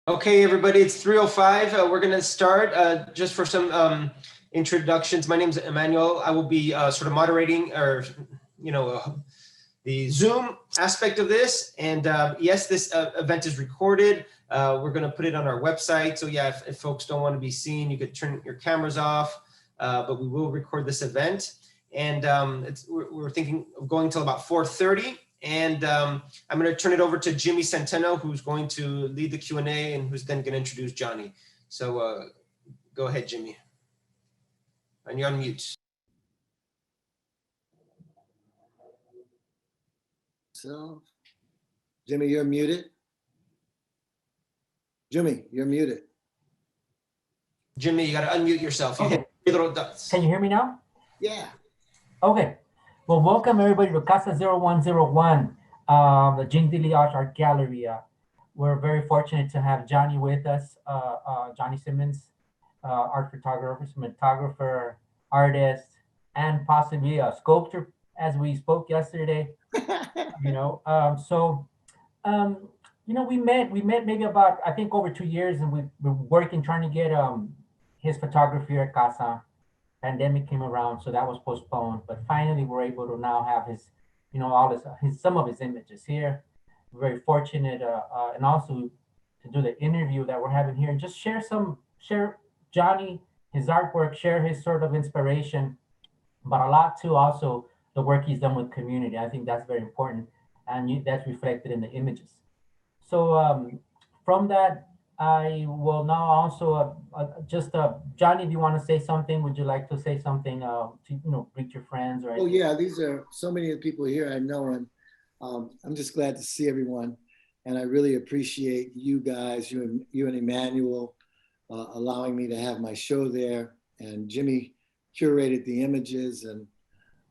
Okay, everybody, it's 3:05. We're going to start just for some introductions. My name is Emmanuel. I will be sort of moderating the Zoom aspect of this. And yes, this event is recorded. We're going to put it on our website. So yeah, if folks don't want to be seen, you could turn your cameras off, but we will record this event. And we're thinking of going till about 4:30. And I'm going to turn it over to Jimmy Centeno, who's going to lead the Q&A and who's then going to introduce Johnny. So go ahead, Jimmy. And you're on mute. So, Jimmy, you're muted. Jimmy, you're muted. Jimmy, you got to unmute yourself. You hit three little dots. Can you hear me now? Yeah. Okay. Well, welcome everybody to Casa 0101, the Jing Diliage Art Gallery. We're very fortunate to have Johnny with us, Johnny Simmons, art photographer, cinematographer, artist, and possibly a sculptor, as we spoke yesterday. We met maybe about, I think, over 2 years, and we've been working, trying to get his photography at Casa. Pandemic came around, so that was postponed. But finally, we're able to now have some of his images here. We're very fortunate, and also to do the interview that we're having here, and just share Johnny, his artwork, share his sort of inspiration, but a lot too also the work he's done with community. I think that's very important, and that's reflected in the images. So from that, I will now also Johnny, if you want to say something, would you like to say something to greet your friends or anything? Oh yeah, these are so many of the people here I know, and I'm just glad to see everyone, and I really appreciate you guys, you and Emmanuel, allowing me to have my show there, and Jimmy curated the images, and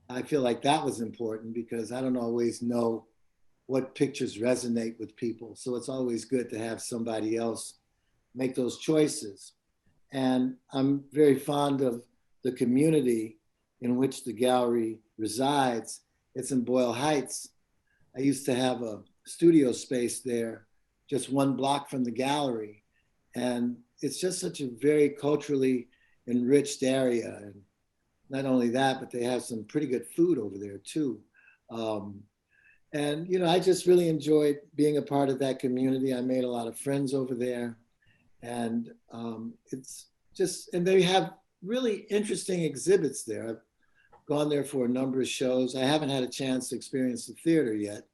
I feel like that was important because I don't always know what pictures resonate with people. So it's always good to have somebody else make those choices. And I'm very fond of the community in which the gallery resides. It's in Boyle Heights. I used to have a studio space there, just 1 block from the gallery. And it's just such a very culturally enriched area. And not only that, but they have some pretty good food over there too. And I just really enjoyed being a part of that community. I made a lot of friends over there, and and they have really interesting exhibits there. I've gone there for a number of shows. I haven't had a chance to experience the theater yet,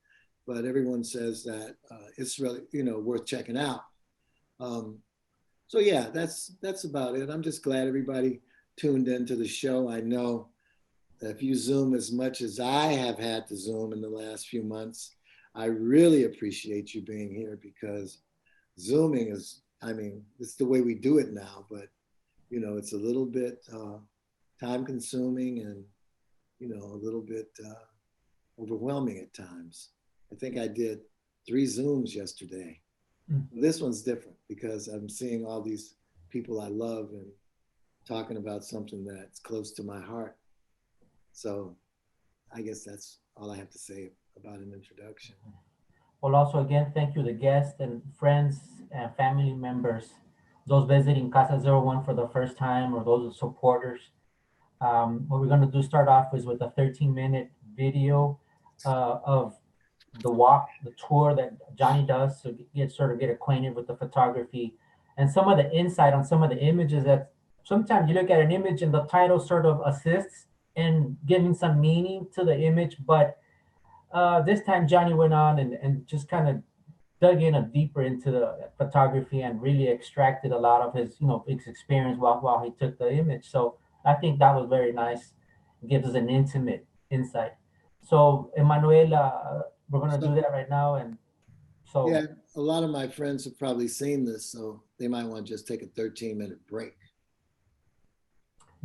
but everyone says that it's really worth checking out. So yeah, that's about it. I'm just glad everybody tuned into the show. I know if you Zoom as much as I have had to Zoom in the last few months, I really appreciate you being here because Zooming is, it's the way we do it now, but it's a little bit time consuming and, a little bit overwhelming at times. I think I did 3 Zooms yesterday. Mm-hmm. This one's different because I'm seeing all these people I love and talking about something that's close to my heart. So I guess that's all I have to say about an introduction. Well, also, again, thank you to the guests and friends and family members, those visiting Casa 01 for the first time or those supporters. What we're going to do start off is with a 13-minute video of the walk, the tour that Johnny does to get acquainted with the photography and some of the insight on some of the images that sometimes you look at an image and the title sort of assists in giving some meaning to the image. But this time Johnny went on and just kind of dug in deeper into the photography and really extracted a lot of his experience while he took the image. So I think that was very nice. It gives us an intimate insight. So Emanuela, we're going to do that right now. And so yeah, a lot of my friends have probably seen this, so they might want to just take a 13-minute break.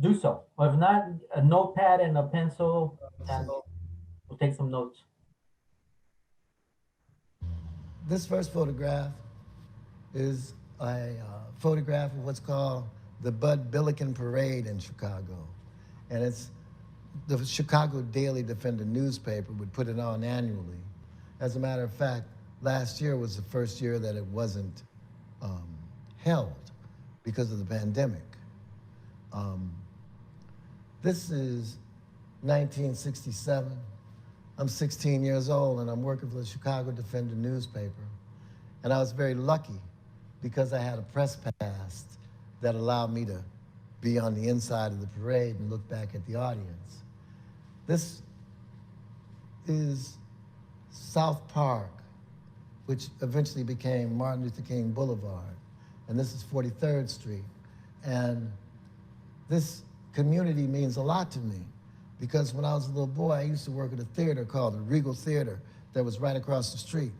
Do so. Or if not, a notepad and a pencil, and we'll take some notes. This first photograph is a photograph of what's called the Bud Billiken Parade in Chicago. And it's the Chicago Daily Defender newspaper would put it on annually. As a matter of fact, last year was the first year that it wasn't held because of the pandemic. This is 1967. I'm 16 years old and I'm working for the Chicago Defender newspaper. And I was very lucky because I had a press pass that allowed me to be on the inside of the parade and look back at the audience. This is South Park, which eventually became Martin Luther King Boulevard. And this is 43rd Street. And this community means a lot to me because when I was a little boy, I used to work at a theater called the Regal Theater that was right across the street.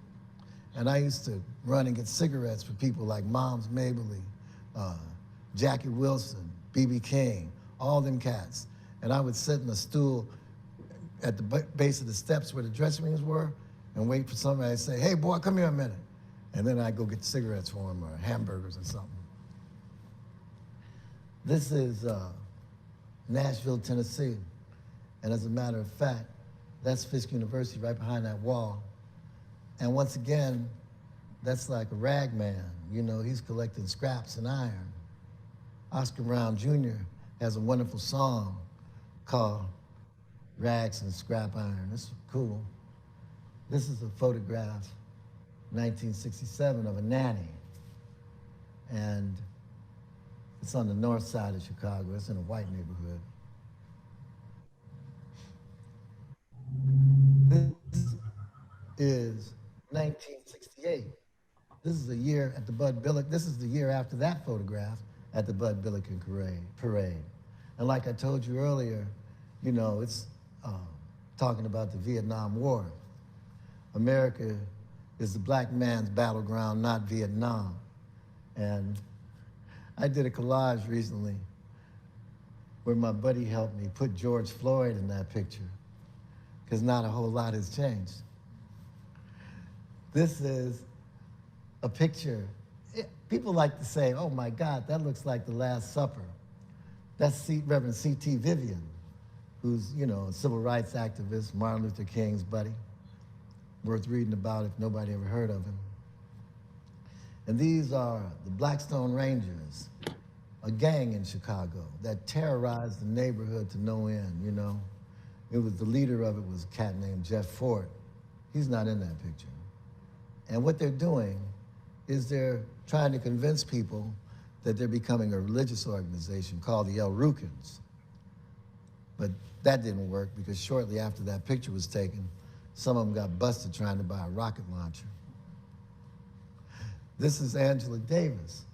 And I used to run and get cigarettes for people like Moms Mabley, Jackie Wilson, B.B. King, all them cats. And I would sit in a stool at the base of the steps where the dressing rooms were and wait for somebody to say, hey, boy, come here a minute. And then I'd go get cigarettes for them or hamburgers or something. This is Nashville, Tennessee. And as a matter of fact, that's Fisk University right behind that wall. And once again, that's like a rag man. You know, he's collecting scraps and iron. Oscar Brown Jr. has a wonderful song called Rags and Scrap Iron. It's cool. This is a photograph, 1967, of a nanny. And it's on the north side of Chicago. It's in a white neighborhood. This is 1968. This is a year at the Bud Billiken. This is the year after that photograph at the Bud Billiken parade. And like I told you earlier, you know, it's talking about the Vietnam War. America is the black man's battleground, not Vietnam. And I did a collage recently where my buddy helped me put George Floyd in that picture, because not a whole lot has changed. This is a picture. People like to say, oh my God, that looks like the Last Supper. That's Reverend C.T. Vivian, who's, you know, a civil rights activist, Martin Luther King's buddy. Worth reading about if nobody ever heard of him. And these are the Blackstone Rangers, a gang in Chicago that terrorized the neighborhood to no end, you know. It was, the leader of it was a cat named Jeff Fort. He's not in that picture. And what they're doing is they're trying to convince people that they're becoming a religious organization called the El Rukins. But that didn't work because shortly after that picture was taken, some of them got busted trying to buy a rocket launcher. This is Angela Davis,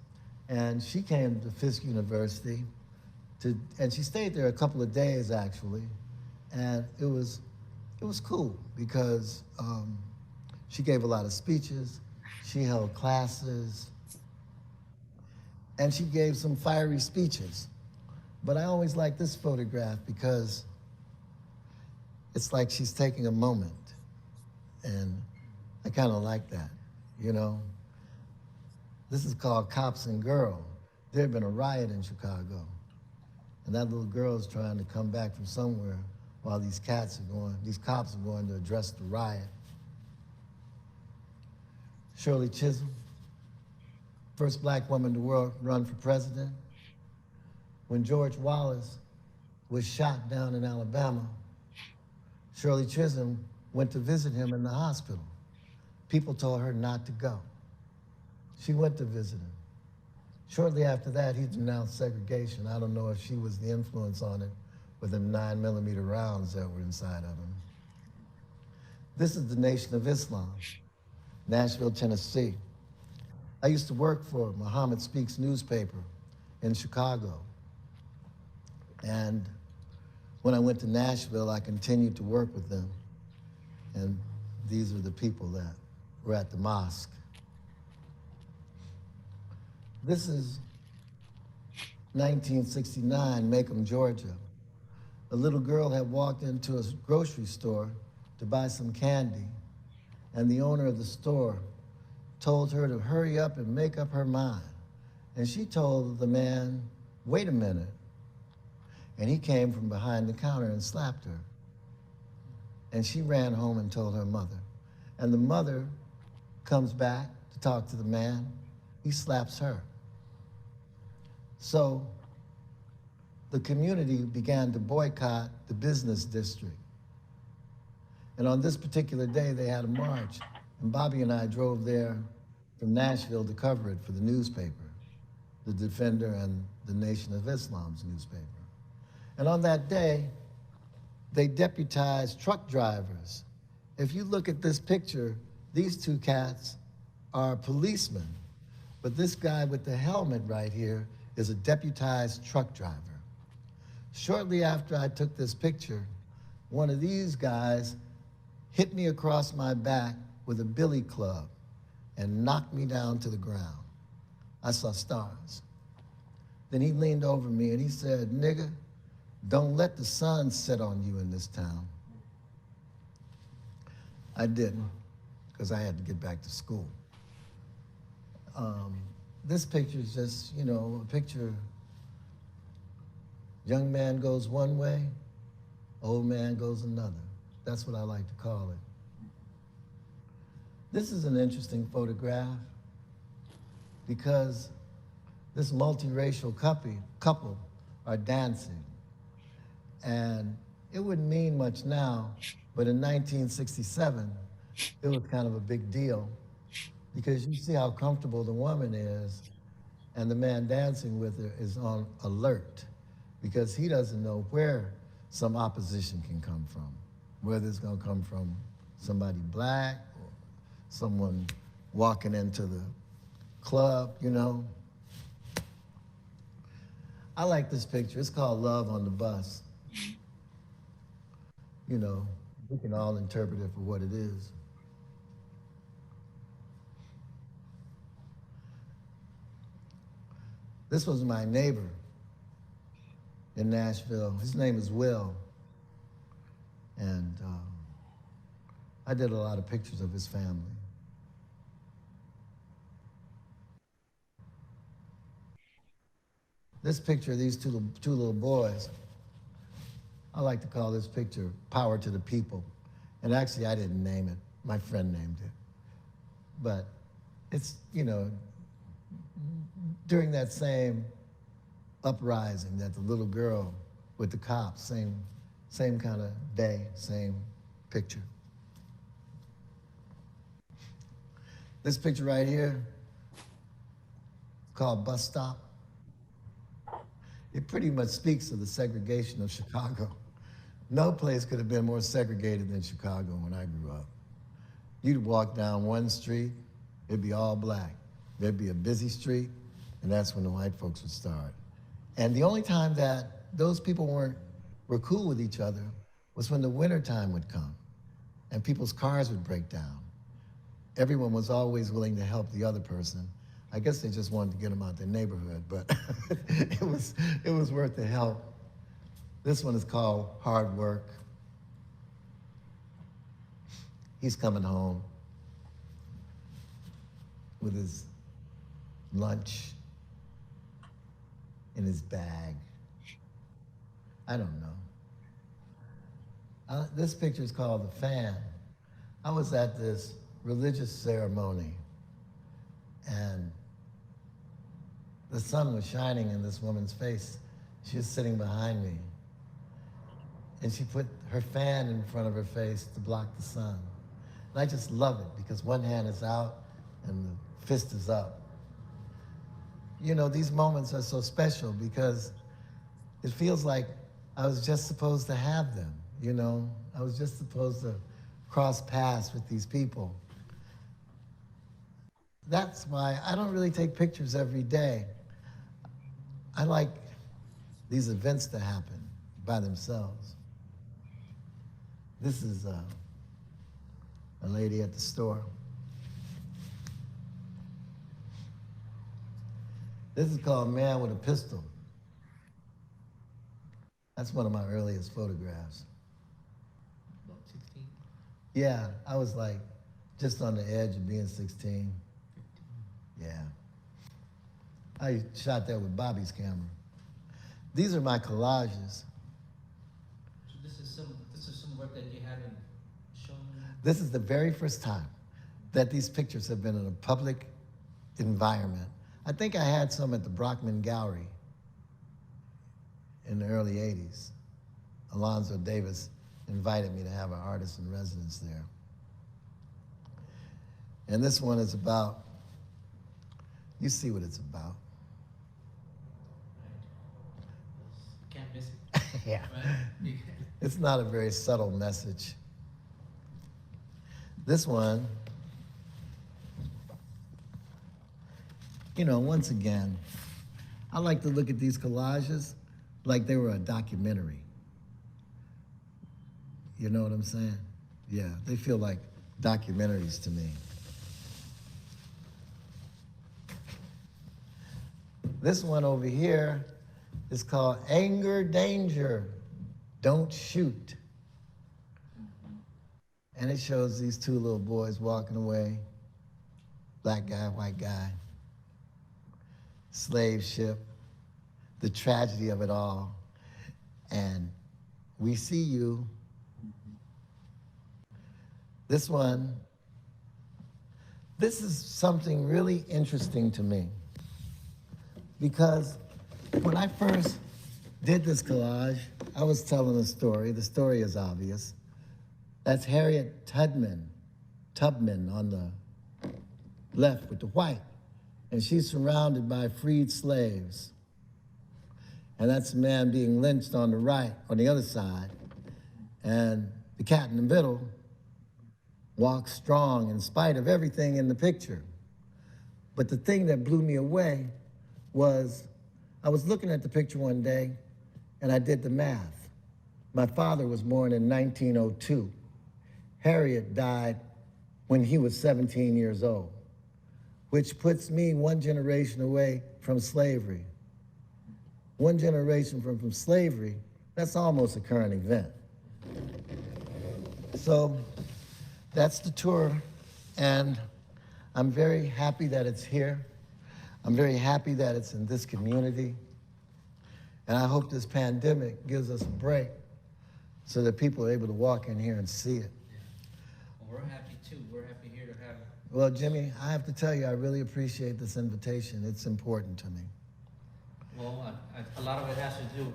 and she came to Fisk University, and she stayed there a couple of days actually, and it was cool because she gave a lot of speeches, she held classes, and she gave some fiery speeches. But I always like this photograph because it's like she's taking a moment. And I kind of like that, you know? This is called Cops and Girl. There had been a riot in Chicago. And that little girl is trying to come back from somewhere while these cops are going to address the riot. Shirley Chisholm, first black woman to run for president. When George Wallace was shot down in Alabama, Shirley Chisholm went to visit him in the hospital. People told her not to go. She went to visit him. Shortly after that, he denounced segregation. I don't know if she was the influence on it with them 9mm rounds that were inside of him. This is the Nation of Islam, Nashville, Tennessee. I used to work for Muhammad Speaks newspaper in Chicago. And when I went to Nashville, I continued to work with them. And these are the people that were at the mosque. This is 1969, Macomb, Georgia. A little girl had walked into a grocery store to buy some candy, and the owner of the store told her to hurry up and make up her mind. And she told the man, wait a minute. And he came from behind the counter and slapped her. And she ran home and told her mother. And the mother comes back to talk to the man. He slaps her. So the community began to boycott the business district. And on this particular day, they had a march. And Bobby and I drove there from Nashville to cover it for the newspaper, the Defender and the Nation of Islam's newspaper. And on that day, they deputized truck drivers. If you look at this picture, these two cats are policemen. But this guy with the helmet right here is a deputized truck driver. Shortly after I took this picture, one of these guys hit me across my back with a billy club and knocked me down to the ground. I saw stars. Then he leaned over me and he said, "Nigga, don't let the sun set on you in this town." I didn't, because I had to get back to school. This picture is just, you know, a picture. Young man goes one way, old man goes another. That's what I like to call it. This is an interesting photograph because this multiracial couple are dancing. And it wouldn't mean much now, but in 1967, it was kind of a big deal because you see how comfortable the woman is, and the man dancing with her is on alert because he doesn't know where some opposition can come from, whether it's gonna come from somebody black or someone walking into the club, you know. I like this picture. It's called Love on the Bus. You know, we can all interpret it for what it is. This was my neighbor in Nashville. His name is Will. And I did a lot of pictures of his family. This picture of these two little boys, I like to call this picture Power to the People. And actually, I didn't name it. My friend named it. But it's, you know, during that same uprising that the little girl with the cops, same kind of day, same picture. This picture right here, called Bus Stop, it pretty much speaks of the segregation of Chicago. No place could have been more segregated than Chicago when I grew up. You'd walk down one street, it'd be all black. There'd be a busy street, and that's when the white folks would start. And the only time that those people were cool with each other was when the winter time would come and people's cars would break down. Everyone was always willing to help the other person. I guess they just wanted to get them out their neighborhood, but it was worth the help. This one is called Hard Work. He's coming home with his lunch in his bag. I don't know. This picture is called The Fan. I was at this religious ceremony, and the sun was shining in this woman's face. She was sitting behind me, and she put her fan in front of her face to block the sun. And I just love it because one hand is out and the fist is up. You know, these moments are so special because it feels like I was just supposed to have them, you know? I was just supposed to cross paths with these people. That's why I don't really take pictures every day. I like these events to happen by themselves. This is a lady at the store. This is called Man with a Pistol. That's one of my earliest photographs. About 16. Yeah, I was like just on the edge of being 16. Yeah. I shot that with Bobby's camera. These are my collages. So this is some work that you haven't shown. This is the very first time that these pictures have been in a public environment. I think I had some at the Brockman Gallery in the early 80s. Alonzo Davis invited me to have an artist in residence there. And this one is about, you see what it's about. Can't miss it. Yeah. Right? It's not a very subtle message. This one, you know, once again, I like to look at these collages like they were a documentary. You know what I'm saying? Yeah, they feel like documentaries to me. This one over here is called Anger Danger, Don't Shoot. And it shows these two little boys walking away, black guy, white guy, slave ship, the tragedy of it all. And we see you. This one, this is something really interesting to me, because when I first did this collage, I was telling a story. The story is obvious. That's Harriet Tubman on the left with the white. And she's surrounded by freed slaves. And that's a man being lynched on the right, on the other side. And the cat in the middle walks strong in spite of everything in the picture. But the thing that blew me away was I was looking at the picture one day and I did the math. My father was born in 1902. Harriet died when he was 17 years old, which puts me one generation away from slavery. One generation from slavery, that's almost a current event. So that's the tour, and I'm very happy that it's here. I'm very happy that it's in this community. And I hope this pandemic gives us a break so that people are able to walk in here and see it. Well, we're happy too. We're happy here to have. Well, Jimmy, I have to tell you, I really appreciate this invitation. It's important to me. Well, a lot of it has to do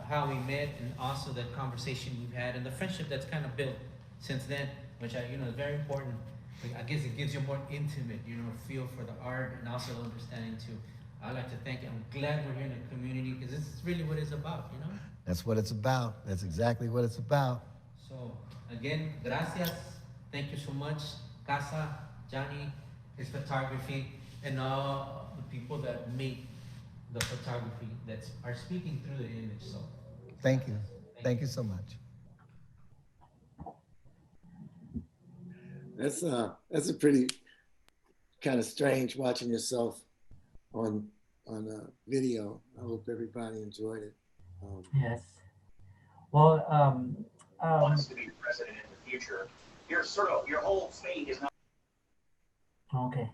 how we met, and also the conversation we've had, and the friendship that's kind of built since then, which is very important. I guess it gives you a more intimate, feel for the art, and also understanding too. I'd like to thank you. I'm glad we're here in the community, because this is really what it's about, That's what it's about. That's exactly what it's about. So again, gracias. Thank you so much, Casa, Johnny, his photography, and all the people that make the photography that are speaking through the image. So Thank you. Thank you so much. That's a pretty kind of strange watching yourself on a video. I hope everybody enjoyed it. Yes. Well, wants to be president in the future, your whole state is not. okay.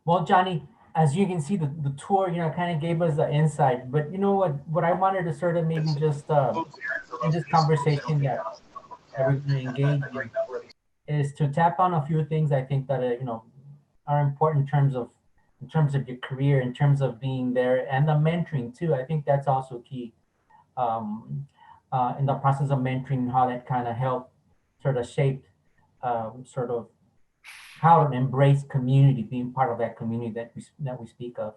Well, Johnny, as you can see, the tour, kind of gave us the insight. But you know what I wanted to sort of maybe just in this conversation that we're going to engage in is to tap on a few things I think that are important in terms of your career, in terms of being there, and the mentoring too. I think that's also key in the process of mentoring, how that kind of helped sort of shape sort of how to embrace community, being part of that community that we speak of.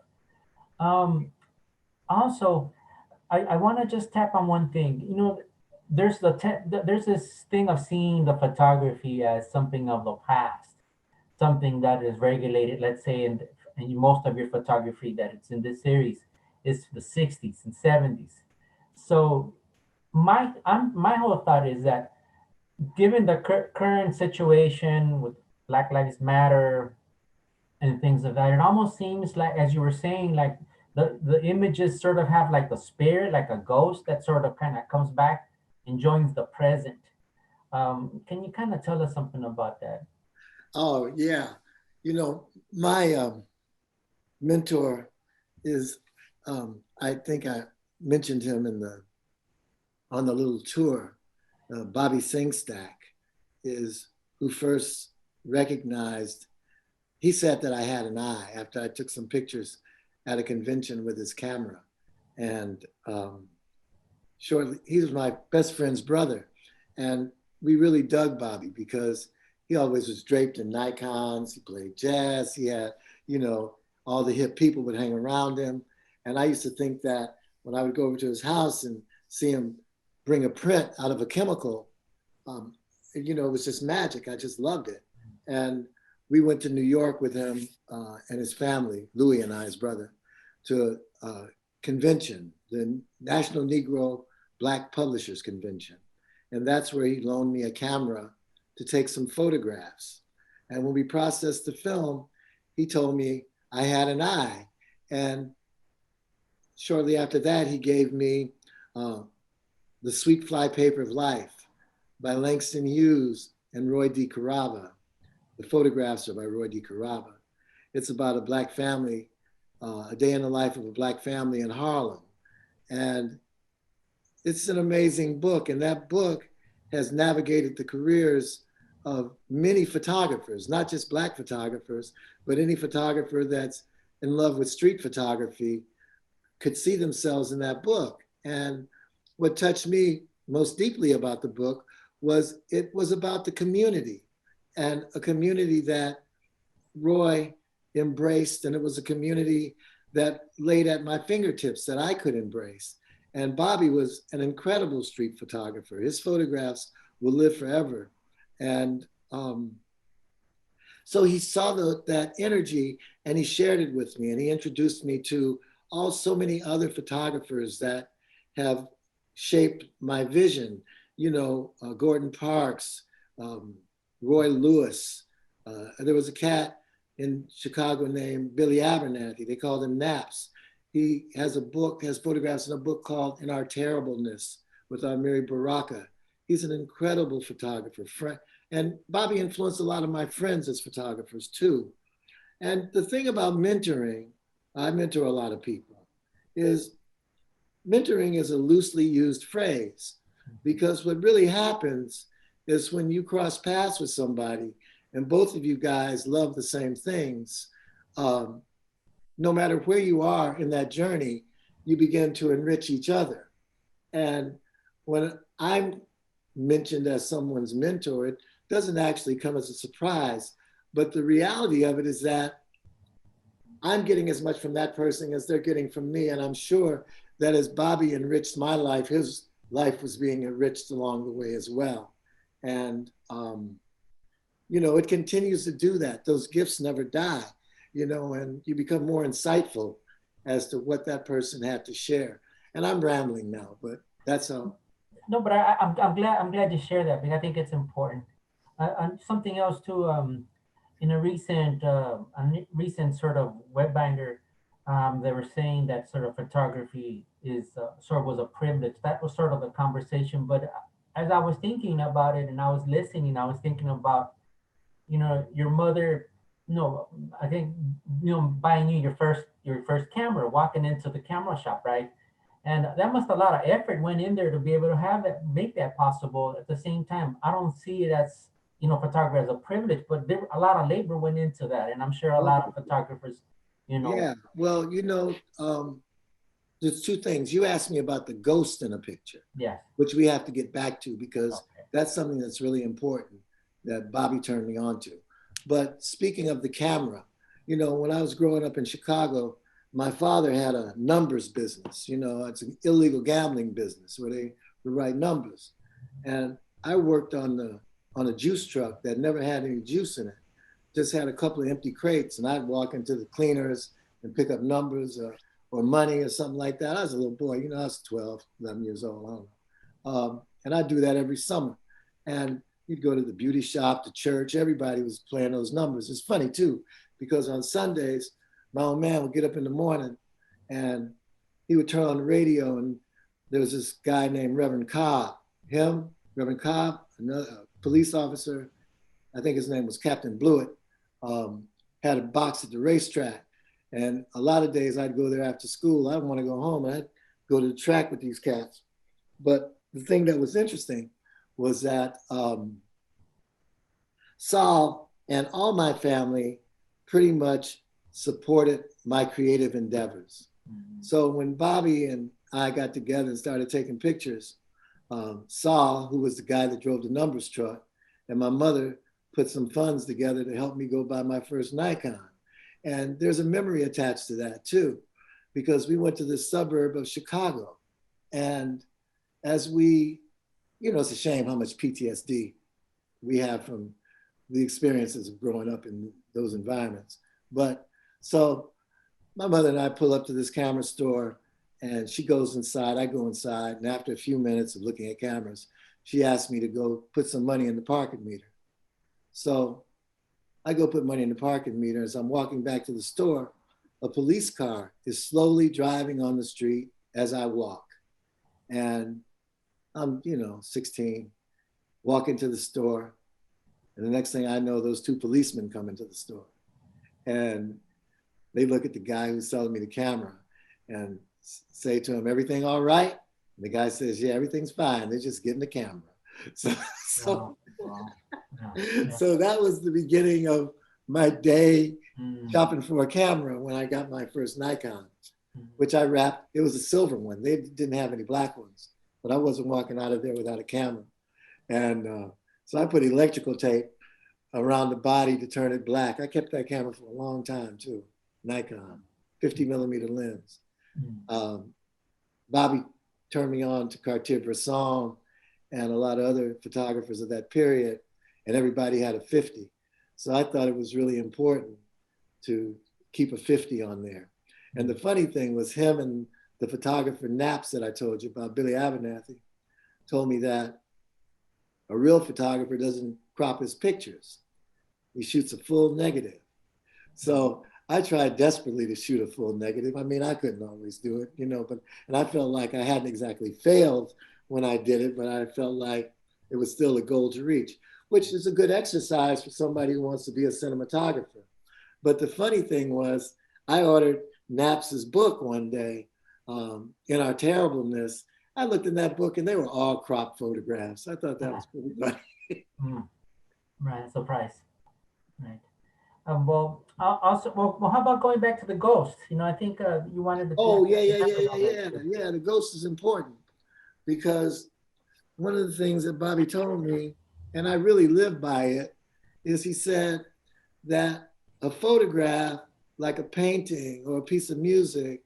Also, I want to just tap on one thing. There's there's this thing of seeing the photography as something of the past, something that is regulated. Let's say, in most of your photography that it's in this series is the 60s and 70s. So my whole thought is that, given the current situation with Black Lives Matter and things of that, it almost seems like, as you were saying, like the images sort of have like the spirit, like a ghost that sort of kind of comes back and joins the present. Can you kind of tell us something about that? Oh yeah, my mentor is, I think I mentioned him on the little tour. Bobby Singstack is who first recognized. He said that I had an eye after I took some pictures at a convention with his camera, And shortly, he was my best friend's brother. And we really dug Bobby because he always was draped in Nikons. He played jazz. He had, you know, all the hip people would hang around him. And I used to think that when I would go over to his house and see him bring a print out of a chemical, you know, it was just magic. I just loved it. And we went to New York with him and his family, Louis and I, his brother, to a convention, the National Negro Black Publishers Convention. And that's where he loaned me a camera to take some photographs. And when we processed the film, he told me I had an eye. And shortly after that, he gave me The Sweet Flypaper of Life by Langston Hughes and Roy D. Carrabba. The photographs are by Roy D. Carrabba. It's about a Black family, a day in the life of a Black family in Harlem. And it's an amazing book. And that book has navigated the careers of many photographers, not just Black photographers, but any photographer that's in love with street photography could see themselves in that book. And what touched me most deeply about the book was it was about the community, and a community that Roy embraced, and it was a community that laid at my fingertips that I could embrace. And Bobby was an incredible street photographer. His photographs will live forever. And so he saw that energy and he shared it with me, and he introduced me to so many other photographers that have shaped my vision. You know, Gordon Parks, Roy Lewis. There was a cat in Chicago named Billy Abernathy. They called him Naps. He has a book, has photographs in a book called In Our Terribleness with Amiri Baraka. He's an incredible photographer. And Bobby influenced a lot of my friends as photographers too. And the thing about mentoring, I mentor a lot of people, is mentoring is a loosely used phrase, because what really happens is when you cross paths with somebody and both of you guys love the same things, no matter where you are in that journey, you begin to enrich each other. And when I'm mentioned as someone's mentor, it doesn't actually come as a surprise, but the reality of it is that I'm getting as much from that person as they're getting from me. And I'm sure that as Bobby enriched my life, his life was being enriched along the way as well. And, you know, it continues to do that. Those gifts never die, you know, and you become more insightful as to what that person had to share. And I'm rambling now, but that's how. No, but I'm glad you share that, because I think it's important. And something else too, in a recent sort of web binder, they were saying that sort of photography is sort of was a privilege. That was sort of the conversation. But as I was thinking about it and I was listening, I was thinking about, you know, your mother, you know, I think, you know, buying you your first camera, walking into the camera shop, right? And that must a lot of effort went in there to be able to have that, make that possible. At the same time, I don't see it as, you know, photography as a privilege, but there a lot of labor went into that, and I'm sure a lot of photographers, you know. Yeah, well, you know, there's two things. You asked me about the ghost in a picture, Yes. which we have to get back to, because Okay. that's something that's really important that Bobby turned me on to. But speaking of the camera, you know, when I was growing up in Chicago, my father had a numbers business. You know, it's an illegal gambling business where they would write numbers. And I worked on a juice truck that never had any juice in it, just had a couple of empty crates, and I'd walk into the cleaners and pick up numbers or money or something like that. I was a little boy, you know, I was 12, 11 years old, I don't know. And I'd do that every summer. And you'd go to the beauty shop, the church, everybody was playing those numbers. It's funny too, because on Sundays, my old man would get up in the morning and he would turn on the radio, and there was this guy named Reverend Cobb. Reverend Cobb, another police officer, I think his name was Captain Blewett, had a box at the racetrack. And a lot of days I'd go there after school. I didn't want to go home. I'd go to the track with these cats. But the thing that was interesting was that Saul and all my family pretty much supported my creative endeavors. So when Bobby and I got together and started taking pictures, Saul, who was the guy that drove the numbers truck, and my mother put some funds together to help me go buy my first Nikon. And there's a memory attached to that too, because we went to this suburb of Chicago. And as we, it's a shame how much PTSD we have from the experiences of growing up in those environments. But so my mother and I pull up to this camera store, and she goes inside, I go inside, and after a few minutes of looking at cameras, she asked me to go put some money in the parking meter. So I go put money in the parking meter. As I'm walking back to the store, a police car is slowly driving on the street as I walk. And I'm, 16, walk into the store, and the next thing I know, those two policemen come into the store. And they look at the guy who's selling me the camera and say to him, "Everything all right?" And the guy says, "Yeah, everything's fine. They're just getting the camera." So that was the beginning of my day shopping for a camera when I got my first Nikon, which I wrapped. It was a silver one. They didn't have any black ones, but I wasn't walking out of there without a camera. And so I put electrical tape around the body to turn it black. I kept that camera for a long time too. Nikon, 50 millimeter lens. Bobby turned me on to Cartier-Bresson and a lot of other photographers of that period, and everybody had a 50. So I thought it was really important to keep a 50 on there. And the funny thing was him and the photographer Naps that I told you about, Billy Abernathy, told me that a real photographer doesn't crop his pictures. He shoots a full negative. So I tried desperately to shoot a full negative. I mean, I couldn't always do it, and I felt like I hadn't exactly failed when I did it, but I felt like it was still a goal to reach, which is a good exercise for somebody who wants to be a cinematographer. But the funny thing was, I ordered Naps's book one day, In Our Terribleness. I looked in that book and they were all crop photographs. I thought that was pretty funny. Right, surprise. Right. Well, how about going back to the ghost? I think you wanted to. Oh, yeah. The ghost is important because one of the things that Bobby told me, and I really live by it, is he said that a photograph, like a painting or a piece of music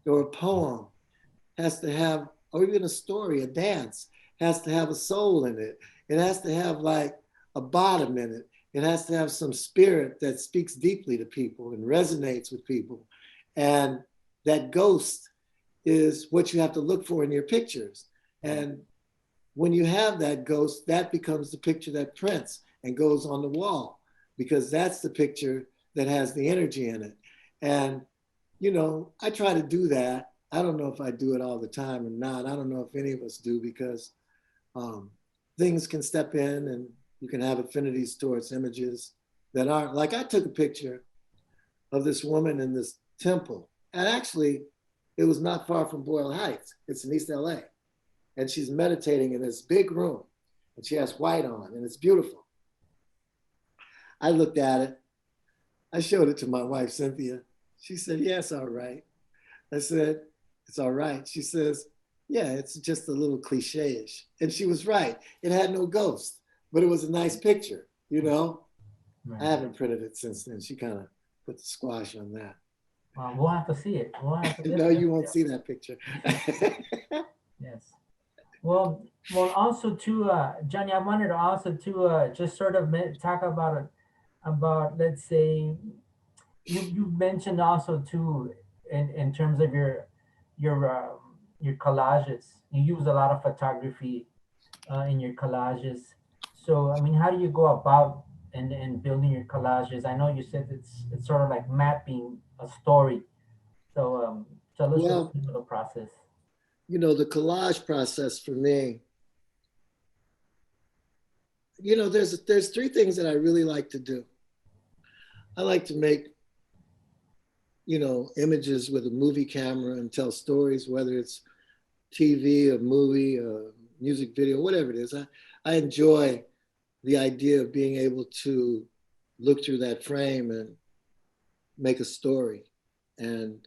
or a poem, has to have, or even a story, a dance, has to have a soul in it. It has to have like a bottom in it. It has to have some spirit that speaks deeply to people and resonates with people. And that ghost is what you have to look for in your pictures. And when you have that ghost, that becomes the picture that prints and goes on the wall, because that's the picture that has the energy in it. And, I try to do that. I don't know if I do it all the time or not. I don't know if any of us do, because things can step in and you can have affinities towards images that aren't, like I took a picture of this woman in this temple. And actually, it was not far from Boyle Heights. It's in East LA. And she's meditating in this big room. And she has white on, and it's beautiful. I looked at it. I showed it to my wife, Cynthia. She said, "Yeah, it's all right." I said, "It's all right." She says, "Yeah, it's just a little cliche-ish." And she was right. It had no ghost, but it was a nice picture, Right. I haven't printed it since then. She kind of put the squash on that. We'll have to see it. No, you won't see that picture. Yes. Well, also too, Johnny, I wanted to also to just sort of talk about let's say you mentioned also too in terms of your collages. You use a lot of photography in your collages. So I mean, how do you go about and building your collages? I know you said it's sort of like mapping a story. So let's just do the process. The collage process for me, there's three things that I really like to do. I like to make, images with a movie camera and tell stories, whether it's TV, a movie, a music video, whatever it is. I enjoy the idea of being able to look through that frame and make a story. And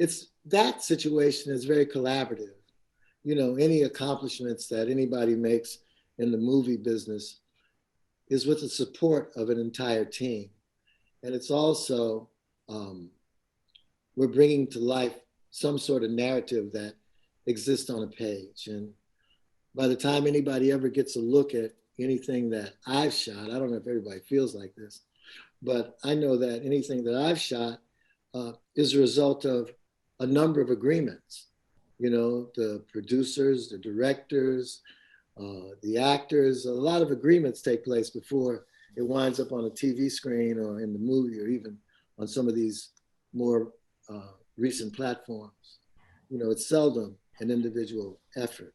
it's that situation is very collaborative. You know, any accomplishments that anybody makes in the movie business is with the support of an entire team. And it's also, we're bringing to life some sort of narrative that exists on a page. And by the time anybody ever gets a look at anything that I've shot, I don't know if everybody feels like this, but I know that anything that I've shot is a result of a number of agreements. You know, the producers, the directors, the actors, a lot of agreements take place before it winds up on a TV screen or in the movie or even on some of these more recent platforms. You know, it's seldom an individual effort.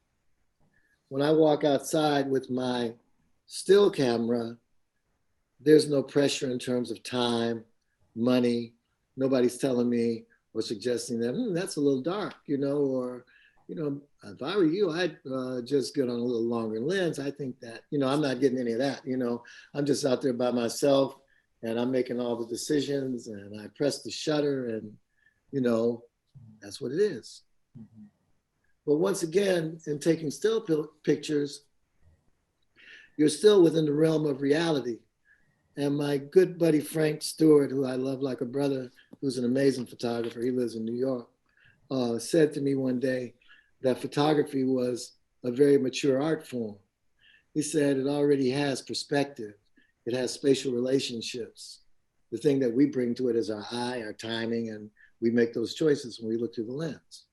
When I walk outside with my still camera, there's no pressure in terms of time, money. Nobody's telling me or suggesting that that's a little dark, you know, or, you know, if I were you, I'd just get on a little longer lens. I think that, you know, I'm not getting any of that. You know, I'm just out there by myself and I'm making all the decisions and I press the shutter and, you know, that's what it is. Mm-hmm. But once again, in taking still pictures, you're still within the realm of reality. And my good buddy, Frank Stewart, who I love like a brother, who's an amazing photographer, he lives in New York, said to me one day that photography was a very mature art form. He said it already has perspective. It has spatial relationships. The thing that we bring to it is our eye, our timing, and we make those choices when we look through the lens.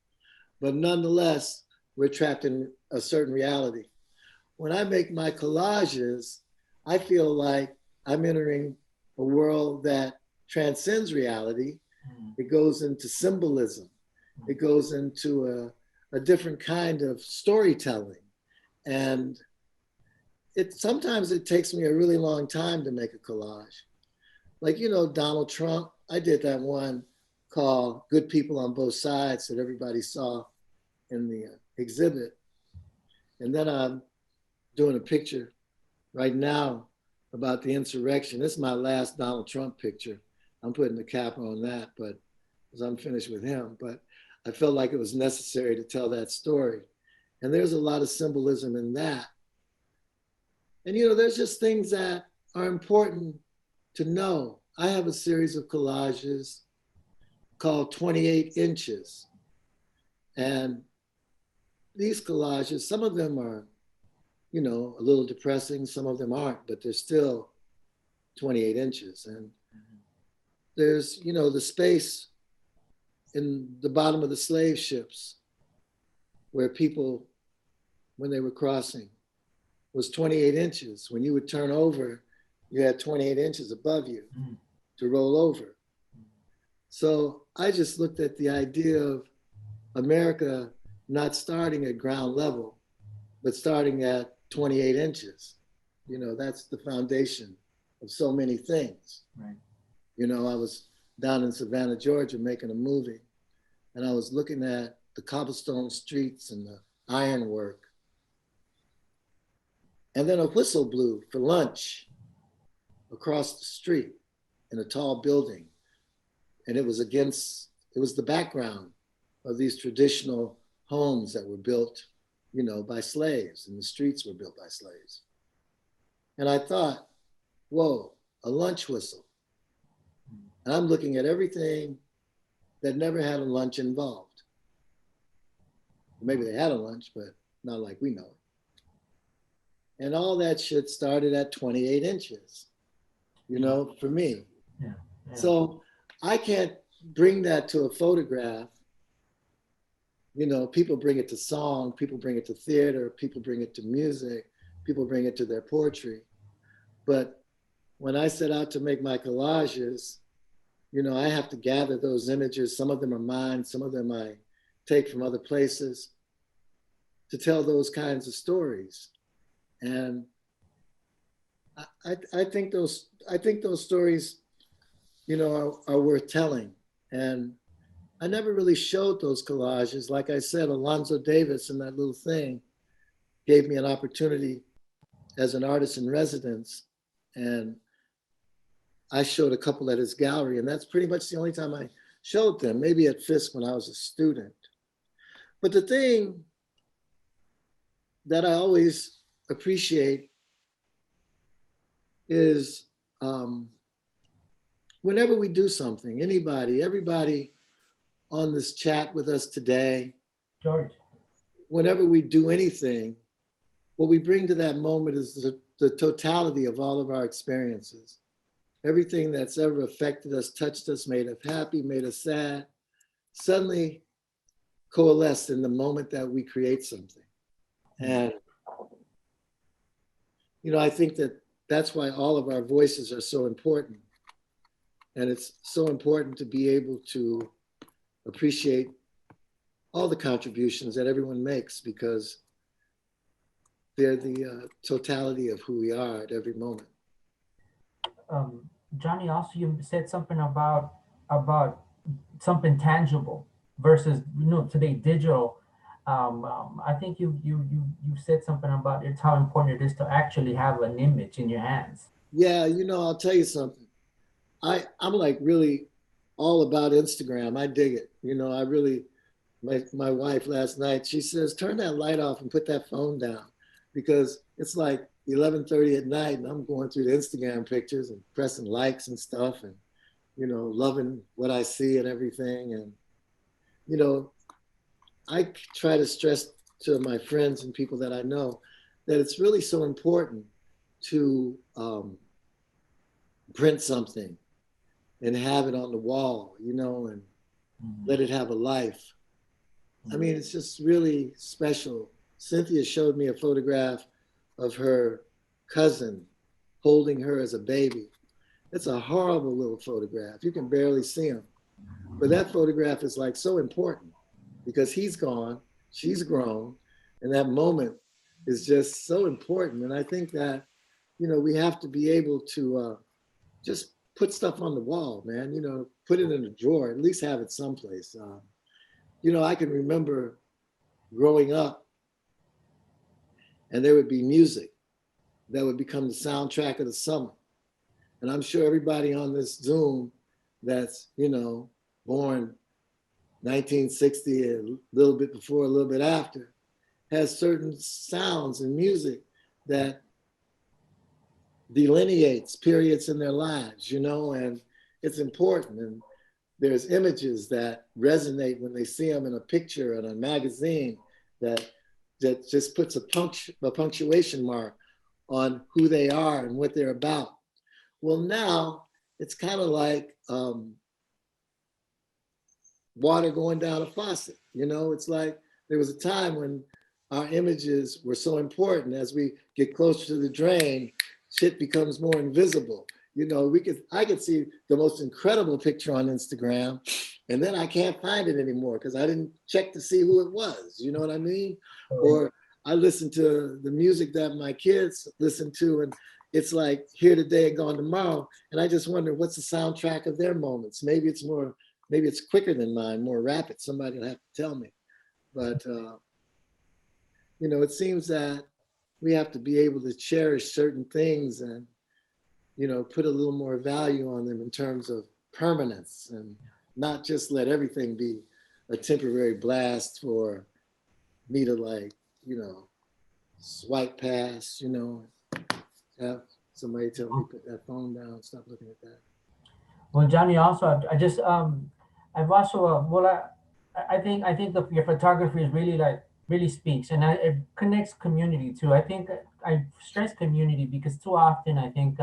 But nonetheless, we're trapped in a certain reality. When I make my collages, I feel like I'm entering a world that transcends reality. It goes into symbolism. It goes into a different kind of storytelling. And sometimes it takes me a really long time to make a collage. Like, you know, Donald Trump, I did that one called Good People on Both Sides that everybody saw in the exhibit. And then I'm doing a picture right now about the insurrection. This is my last Donald Trump picture. I'm putting the cap on that, but because I'm finished with him. But I felt like it was necessary to tell that story. And there's a lot of symbolism in that. And, you know, there's just things that are important to know. I have a series of collages called 28 Inches. And these collages, some of them are, you know, a little depressing, some of them aren't, but they're still 28 inches. And there's, you know, the space in the bottom of the slave ships where people, when they were crossing, was 28 inches. When you would turn over, you had 28 inches above you to roll over. So I just looked at the idea of America not starting at ground level, but starting at 28 inches. You know, that's the foundation of so many things. Right. You know, I was down in Savannah, Georgia, making a movie, and I was looking at the cobblestone streets and the ironwork. And then a whistle blew for lunch across the street in a tall building. And it was the background of these traditional homes that were built, you know, by slaves, and the streets were built by slaves. And I thought, whoa, a lunch whistle. And I'm looking at everything that never had a lunch involved. Maybe they had a lunch, but not like we know it. And all that shit started at 28 inches, you know, for me. Yeah. So I can't bring that to a photograph. You know, people bring it to song, people bring it to theater, people bring it to music, people bring it to their poetry. But when I set out to make my collages, you know, I have to gather those images. Some of them are mine, some of them I take from other places to tell those kinds of stories. And I think those stories, you know, are worth telling. And I never really showed those collages. Like I said, Alonzo Davis in that little thing gave me an opportunity as an artist in residence. And I showed a couple at his gallery. And that's pretty much the only time I showed them, maybe at Fisk when I was a student. But the thing that I always appreciate is whenever we do something, everybody on this chat with us today, George. whenever we do anything, what we bring to that moment is the totality of all of our experiences. Everything that's ever affected us, touched us, made us happy, made us sad, suddenly coalesced in the moment that we create something. And, I think that that's why all of our voices are so important. And it's so important to be able to appreciate all the contributions that everyone makes, because they're the totality of who we are at every moment. Johnny, also you said something about something tangible versus today digital. I think you said something about it's how important it is to actually have an image in your hands. Yeah, I'll tell you something. I'm like really all about Instagram. I dig it. I really, my wife last night, she says, turn that light off and put that phone down, because it's like 11:30 at night and I'm going through the Instagram pictures and pressing likes and stuff and, loving what I see and everything. And, I try to stress to my friends and people that I know that it's really so important to print something and have it on the wall, and let it have a life. I mean, it's just really special. Cynthia showed me a photograph of her cousin holding her as a baby. It's a horrible little photograph. You can barely see him. But that photograph is like so important because he's gone, she's grown, and that moment is just so important. And I think that, we have to be able to just put stuff on the wall, man, put it in a drawer, at least have it someplace. I can remember growing up and there would be music that would become the soundtrack of the summer. And I'm sure everybody on this Zoom that's, born 1960, a little bit before, a little bit after, has certain sounds and music that delineates periods in their lives, and it's important. And there's images that resonate when they see them in a picture in a magazine that just puts a punctuation mark on who they are and what they're about. Well, now it's kind of like water going down a faucet. It's like there was a time when our images were so important. As we get closer to the drain, shit becomes more invisible. I could see the most incredible picture on Instagram, and then I can't find it anymore because I didn't check to see who it was. You know what I mean? Or I listen to the music that my kids listen to, and it's like here today and gone tomorrow. And I just wonder what's the soundtrack of their moments. Maybe it's quicker than mine, more rapid. Somebody will have to tell me. But, it seems that we have to be able to cherish certain things and, put a little more value on them in terms of permanence and not just let everything be a temporary blast for me to swipe past, have somebody tell me put that phone down, stop looking at that. Well, Johnny, also, I just, I've also, I think that your photography is really speaks, and it connects community too. I think I stress community because too often I think,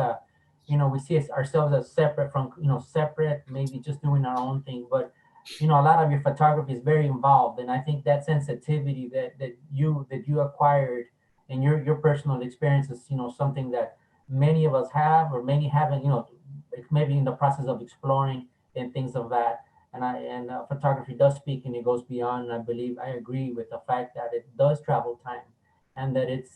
we see ourselves as separate from, separate, maybe just doing our own thing. But, a lot of your photography is very involved. And I think that sensitivity that you acquired and your personal experience is, something that many of us have, or many haven't, maybe in the process of exploring and things of that. And photography does speak, and it goes beyond. And I agree with the fact that it does travel time, and that it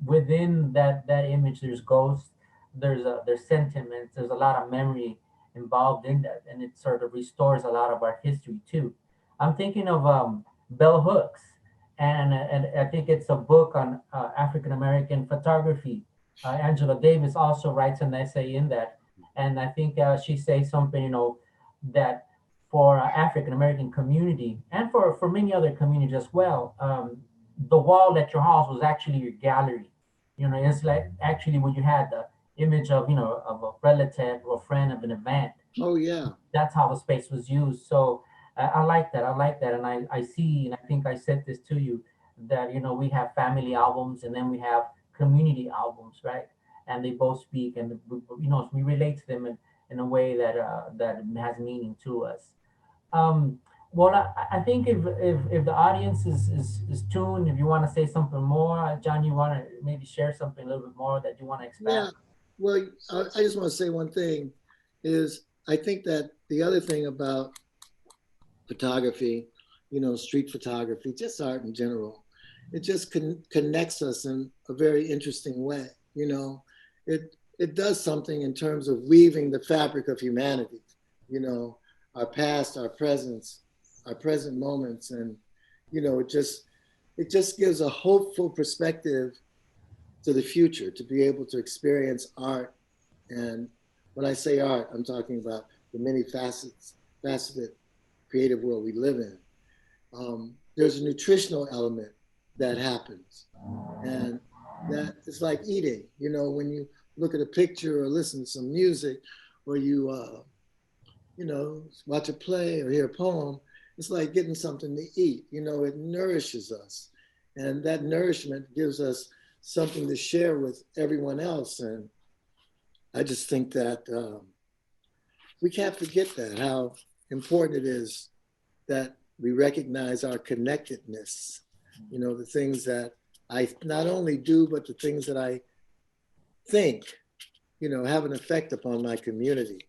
within that image there's ghosts, there's sentiments, there's a lot of memory involved in that, and it sort of restores a lot of our history too. I'm thinking of Bell Hooks, and I think it's a book on African American photography. Angela Davis also writes an essay in that, and I think she says something, that for African American community and for many other communities as well. The wall at your house was actually your gallery. It's like actually when you had the image of of a relative or friend of an event. Oh, yeah. That's how the space was used. So I like that. I like that, and I see, and I think I said this to you that we have family albums and then we have community albums, right? And they both speak, and we relate to them in a way that that has meaning to us. Well, I think if the audience is tuned, if you want to say something more, John, you want to maybe share something a little bit more that you want to Yeah. expand. Well, I just want to say one thing is I think that the other thing about photography, street photography, just art in general, it just connects us in a very interesting way. It does something in terms of weaving the fabric of humanity, our past, our presence, our present moments. And, it just gives a hopeful perspective to the future, to be able to experience art. And when I say art, I'm talking about the many faceted creative world we live in. There's a nutritional element that happens, and that it's like eating. When you look at a picture or listen to some music, or you watch a play or hear a poem, it's like getting something to eat. It nourishes us, and that nourishment gives us something to share with everyone else. And I just think that we can't forget that, how important it is that we recognize our connectedness, the things that I not only do, but the things that I think, have an effect upon my community.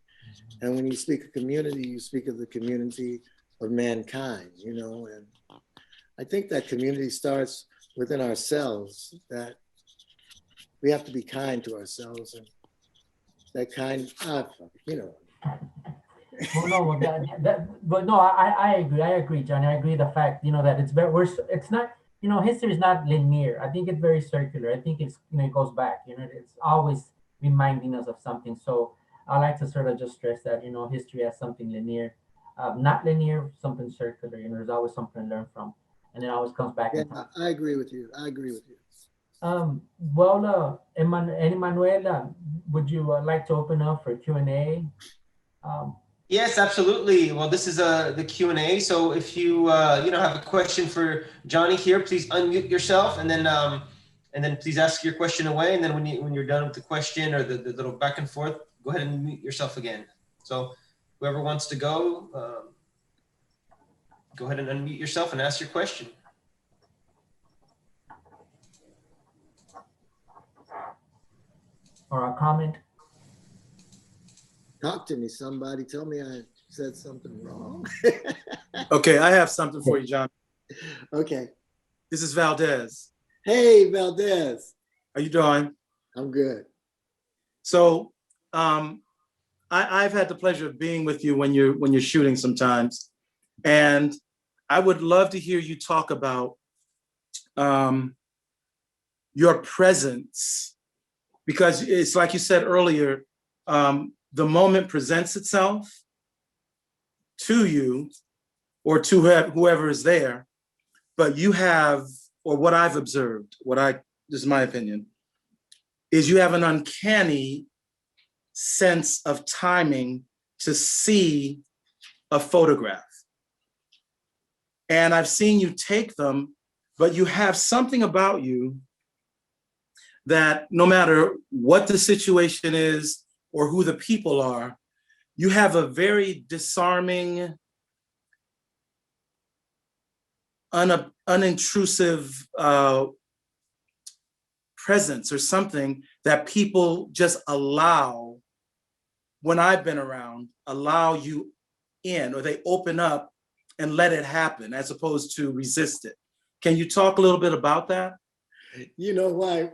And when you speak of community, you speak of the community of mankind, and I think that community starts within ourselves, that we have to be kind to ourselves, and that kind, Well, no, but no, I agree. I agree, Johnny. I agree. The fact, that it's not, history is not linear. I think it's very circular. I think it's, it goes back. It's always reminding us of something. So I like to sort of just stress that, history has something linear, not linear, something circular. There's always something to learn from, and it always comes back yeah, in time. I agree with you. I agree with you. Well, Emanuela, would you like to open up for Q&A? Yes, absolutely. Well, this is the Q&A. So if you have a question for Johnny here, please unmute yourself, and then please ask your question away. And then when you're done with the question or the little back and forth, go ahead and mute yourself again. So whoever wants to go ahead and unmute yourself and ask your question. Or a comment? Talk to me, somebody. Tell me I said something wrong. Okay, I have something for you, John. Okay. This is Valdez. Hey, Valdez. How you doing? I'm good. So I've had the pleasure of being with you when you're shooting sometimes. And I would love to hear you talk about your presence, because it's like you said earlier, the moment presents itself to you or to whoever is there, but you have, or what I've observed, this is my opinion, is you have an uncanny sense of timing to see a photograph. And I've seen you take them, but you have something about you that no matter what the situation is or who the people are, you have a very disarming, unintrusive presence or something that people just allow, when I've been around, allow you in, or they open up and let it happen as opposed to resist it. Can you talk a little bit about that? You know why?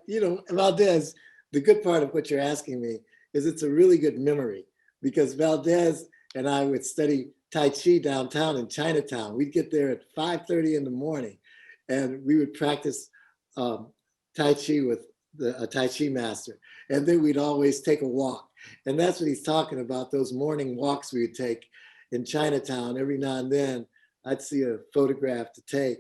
Valdez, the good part of what you're asking me is it's a really good memory, because Valdez and I would study Tai Chi downtown in Chinatown. We'd get there at 5:30 in the morning, and we would practice Tai Chi with a Tai Chi master. And then we'd always take a walk. And that's what he's talking about, those morning walks we would take. in Chinatown, every now and then I'd see a photograph to take.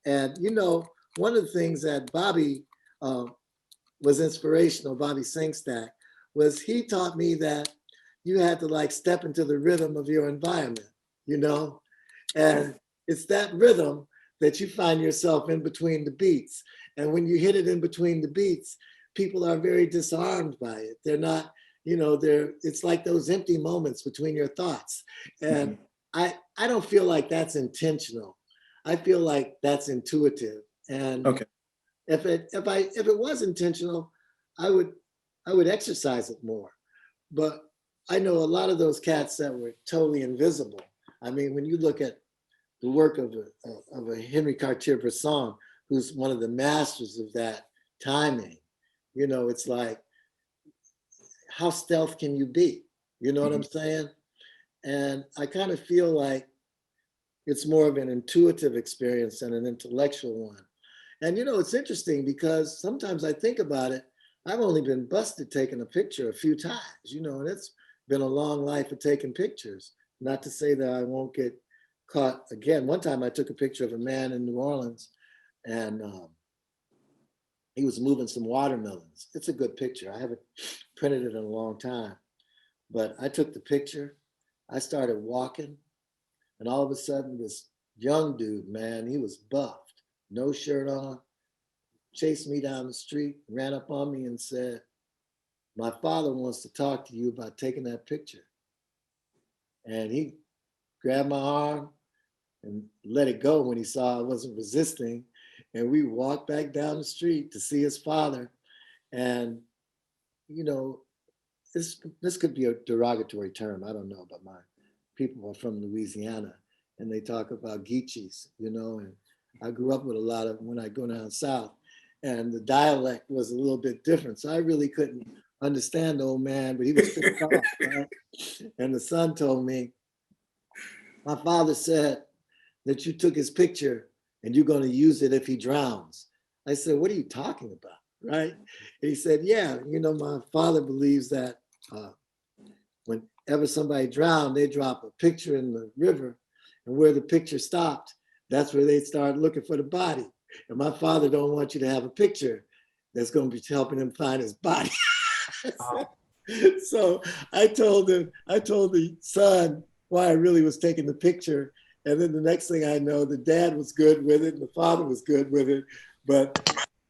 And, you know, one of the things that Bobby was inspirational, Bobby Singstack, was he taught me that you had to like step into the rhythm of your environment, you know? And it's that rhythm that you find yourself in between the beats. And when you hit it in between the beats, people are very disarmed by it. They're not, you know, it's like those empty moments between your thoughts. And I don't feel like that's intentional. I feel like that's intuitive. And Okay. if it was intentional, I would exercise it more. But I know a lot of those cats that were totally invisible. I mean, when you look at the work of a Henry Cartier-Bresson, who's one of the masters of that timing, you know, it's like, how stealth can you be? You know what I'm saying? And I kind of feel like it's more of an intuitive experience than an intellectual one. And, you know, it's interesting because sometimes I think about it, I've only been busted taking a picture a few times, you know, and it's been a long life of taking pictures. Not to say that I won't get caught again. One time I took a picture of a man in New Orleans and he was moving some watermelons. It's a good picture. I haven't printed it in a long time, but I took the picture. I started walking and all of a sudden this young dude, man, he was buffed, no shirt on, chased me down the street, ran up on me and said, "My father wants to talk to you about taking that picture." And he grabbed my arm and let it go when he saw I wasn't resisting. And we walked back down the street to see his father. And, you know, this could be a derogatory term. I don't know, but my people are from Louisiana and they talk about geechees, you know, and I grew up with a lot of, when I go down south, and the dialect was a little bit different. So I really couldn't understand the old man, but he was pissed off, right? And the son told me, "My father said that you took his picture and you're going to use it if he drowns." I said, "What are you talking about?" Right? And he said, "Yeah, you know, my father believes that whenever somebody drowned, they drop a picture in the river, and where the picture stopped, that's where they start looking for the body. And my father don't want you to have a picture that's going to be helping him find his body." So I told the son why I really was taking the picture. And then the next thing I know, the dad was good with it and the father was good with it. But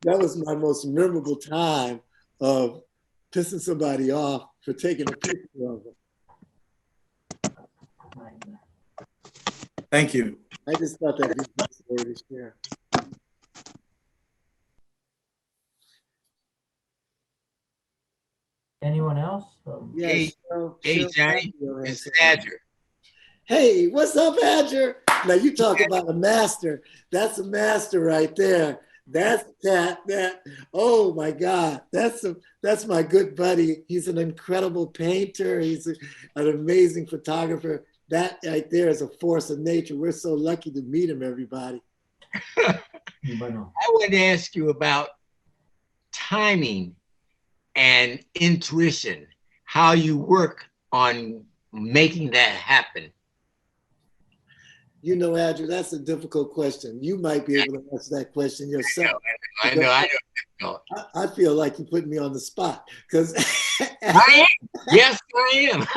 that was my most memorable time of pissing somebody off for taking a picture of them. Thank you. I just thought that'd be a nice story to share. Anyone else? Yes. Hey, Johnny, it's Adger. Hey, what's up, Adger? Now you talk about a master. That's a master right there. That's that. Oh my God, that's my good buddy. He's an incredible painter. He's an amazing photographer. That right there is a force of nature. We're so lucky to meet him, everybody. I want to ask you about timing and intuition, how you work on making that happen. You know, Andrew, that's a difficult question. You might be able to answer that question yourself. I know. I feel like you're putting me on the spot because I am. Yes, I am.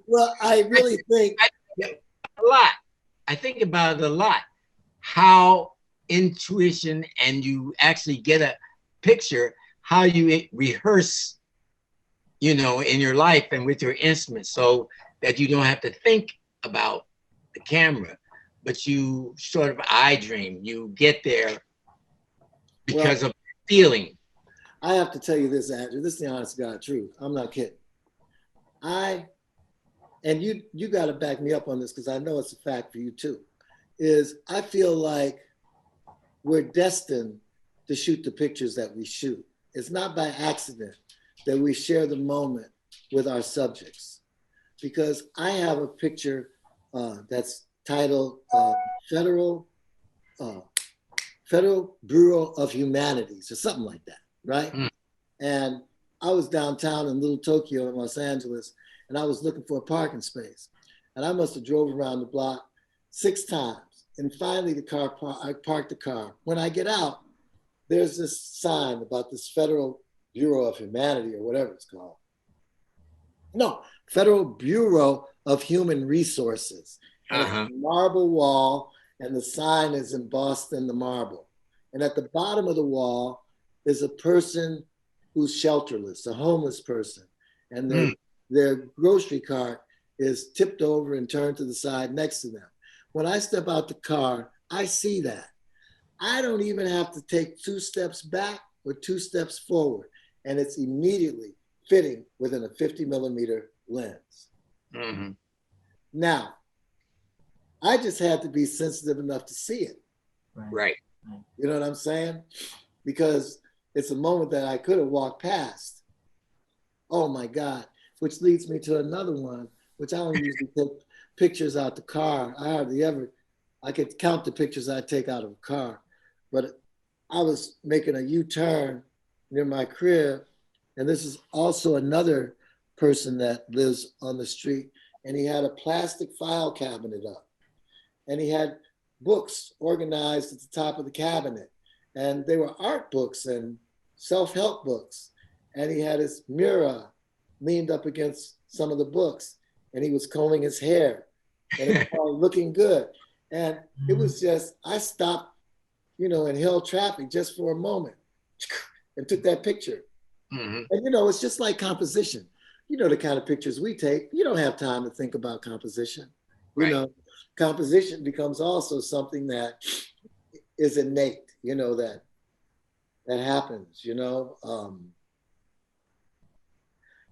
Well, I really think a lot. I think about it a lot. How intuition and you actually get a picture, how you rehearse, you know, in your life and with your instruments, so that you don't have to think about the camera, but you sort of I dream. You get there because of feeling. I have to tell you this, Andrew. This is the honest to God truth. I'm not kidding. And you got to back me up on this because I know it's a fact for you too, is I feel like we're destined to shoot the pictures that we shoot. It's not by accident that we share the moment with our subjects. Because I have a picture that's titled Federal Bureau of Humanities or something like that, right? And I was downtown in Little Tokyo in Los Angeles, and I was looking for a parking space. And I must have drove around the block 6 times. And finally I parked the car. When I get out, there's this sign about this Federal Bureau of Humanity or whatever it's called. No, Federal Bureau of Human Resources. And it's a marble wall, and the sign is embossed in the marble. And at the bottom of the wall is a person who's shelterless, a homeless person. And their grocery cart is tipped over and turned to the side next to them. When I step out the car, I see that. I don't even have to take 2 steps back or 2 steps forward, and it's immediately fitting within a 50mm lens. Now, I just had to be sensitive enough to see it. Right. You know what I'm saying? Because it's a moment that I could have walked past. Oh my God. Which leads me to another one, which I don't usually take pictures out the car. I could count the pictures I take out of a car, but I was making a U-turn near my crib, and this is also another person that lives on the street, and he had a plastic file cabinet up, and he had books organized at the top of the cabinet, and they were art books and self-help books, and he had his mirror leaned up against some of the books, and he was combing his hair, and it was looking good. And it was just, I stopped, you know, and held traffic just for a moment and took that picture. And, you know, it's just like composition. You know, the kind of pictures we take, you don't have time to think about composition. You know, composition becomes also something that is innate, you know, that happens, you know.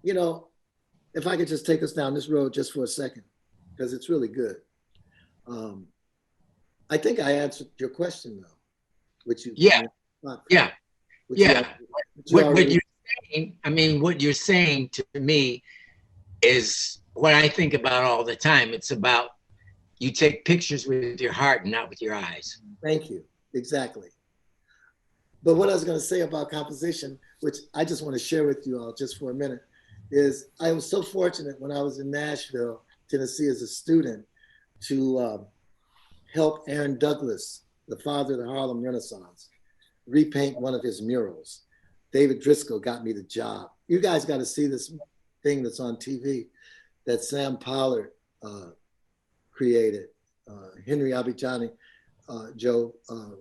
You know, if I could just take us down this road just for a second, because it's really good. I think I answered your question though, which you What you're saying, I mean, what you're saying to me is what I think about all the time. It's about you take pictures with your heart and not with your eyes. Thank you. Exactly. But what I was going to say about composition, which I just want to share with you all just for a minute, is I was so fortunate when I was in Nashville, Tennessee as a student to help Aaron Douglas, the father of the Harlem Renaissance, repaint one of his murals. David Driscoll got me the job. You guys got to see this thing that's on TV that Sam Pollard created. Henry Abidjani, Joe,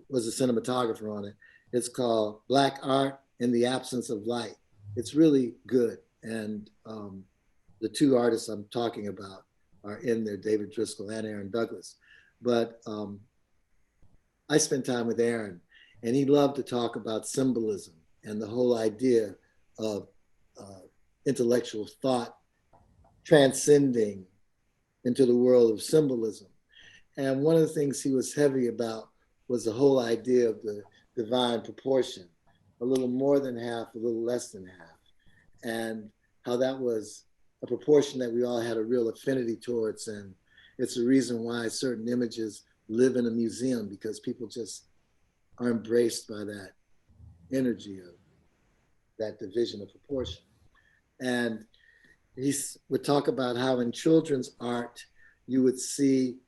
was a cinematographer on it. It's called Black Art in the Absence of Light. It's really good. And the 2 artists I'm talking about are in there, David Driscoll and Aaron Douglas. But I spent time with Aaron, and he loved to talk about symbolism and the whole idea of intellectual thought transcending into the world of symbolism. And one of the things he was heavy about was the whole idea of the divine proportion, a little more than half, a little less than half, and how that was a proportion that we all had a real affinity towards. And it's the reason why certain images live in a museum, because people just are embraced by that energy of that division of proportion. And he would talk about how in children's art, you would see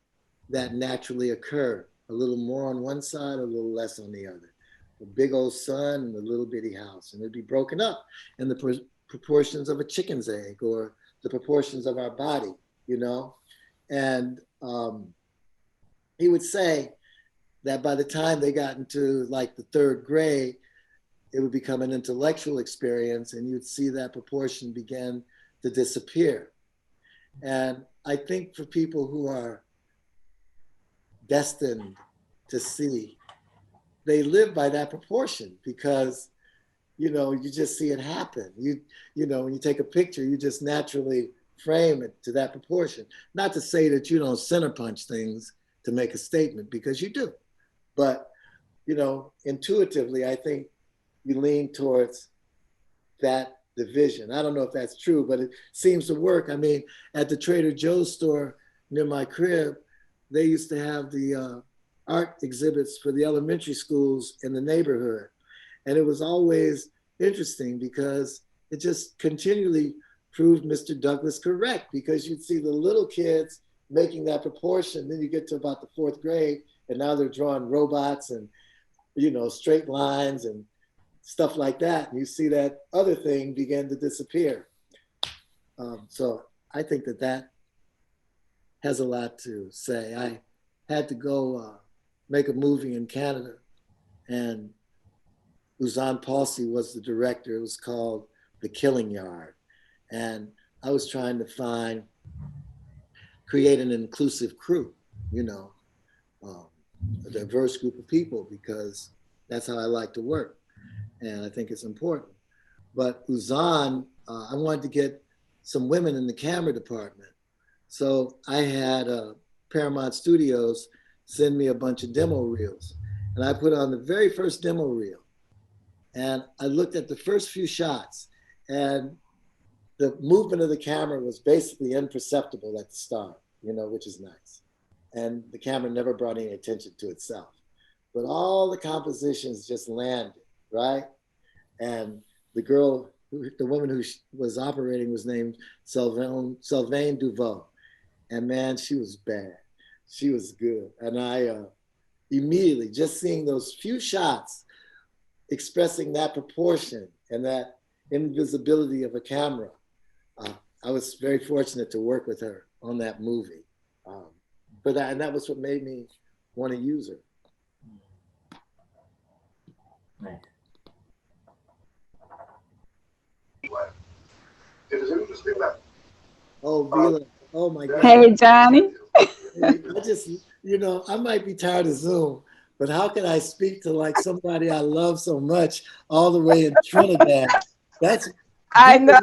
that naturally occur, a little more on one side, a little less on the other. A big old sun and a little bitty house, and it'd be broken up in the proportions of a chicken's egg or the proportions of our body, you know? And he would say that by the time they got into like the 3rd grade, it would become an intellectual experience, and you'd see that proportion begin to disappear. And I think for people who are destined to see, they live by that proportion, because, you know, you just see it happen. You know, when you take a picture, you just naturally frame it to that proportion. Not to say that you don't center punch things to make a statement, because you do. But, you know, intuitively, I think you lean towards that division. I don't know if that's true, but it seems to work. I mean, at the Trader Joe's store near my crib, they used to have the art exhibits for the elementary schools in the neighborhood. And it was always interesting because it just continually proved Mr. Douglas correct, because you'd see the little kids making that proportion. Then you get to about the 4th grade, and now they're drawing robots and, you know, straight lines and stuff like that. And you see that other thing begin to disappear. So I think that that has a lot to say. I had to go make a movie in Canada, and Uzan Palsy was the director. It was called The Killing Yard. And I was trying to create an inclusive crew, you know, a diverse group of people, because that's how I like to work. And I think it's important. But Uzan, I wanted to get some women in the camera department. So I had Paramount Studios send me a bunch of demo reels. And I put on the very first demo reel. And I looked at the first few shots, and the movement of the camera was basically imperceptible at the start, you know, which is nice. And the camera never brought any attention to itself. But all the compositions just landed, right? And the girl, the woman who was operating was named Sylvain Duveau. And man, she was bad. She was good. And I immediately, just seeing those few shots expressing that proportion and that invisibility of a camera, I was very fortunate to work with her on that movie. For that, and that was what made me want to use her. Nice. Oh, Vila, oh my God. Hey, Johnny. I just, you know, I might be tired of Zoom, but how can I speak to like somebody I love so much all the way in Trinidad? That's, I know.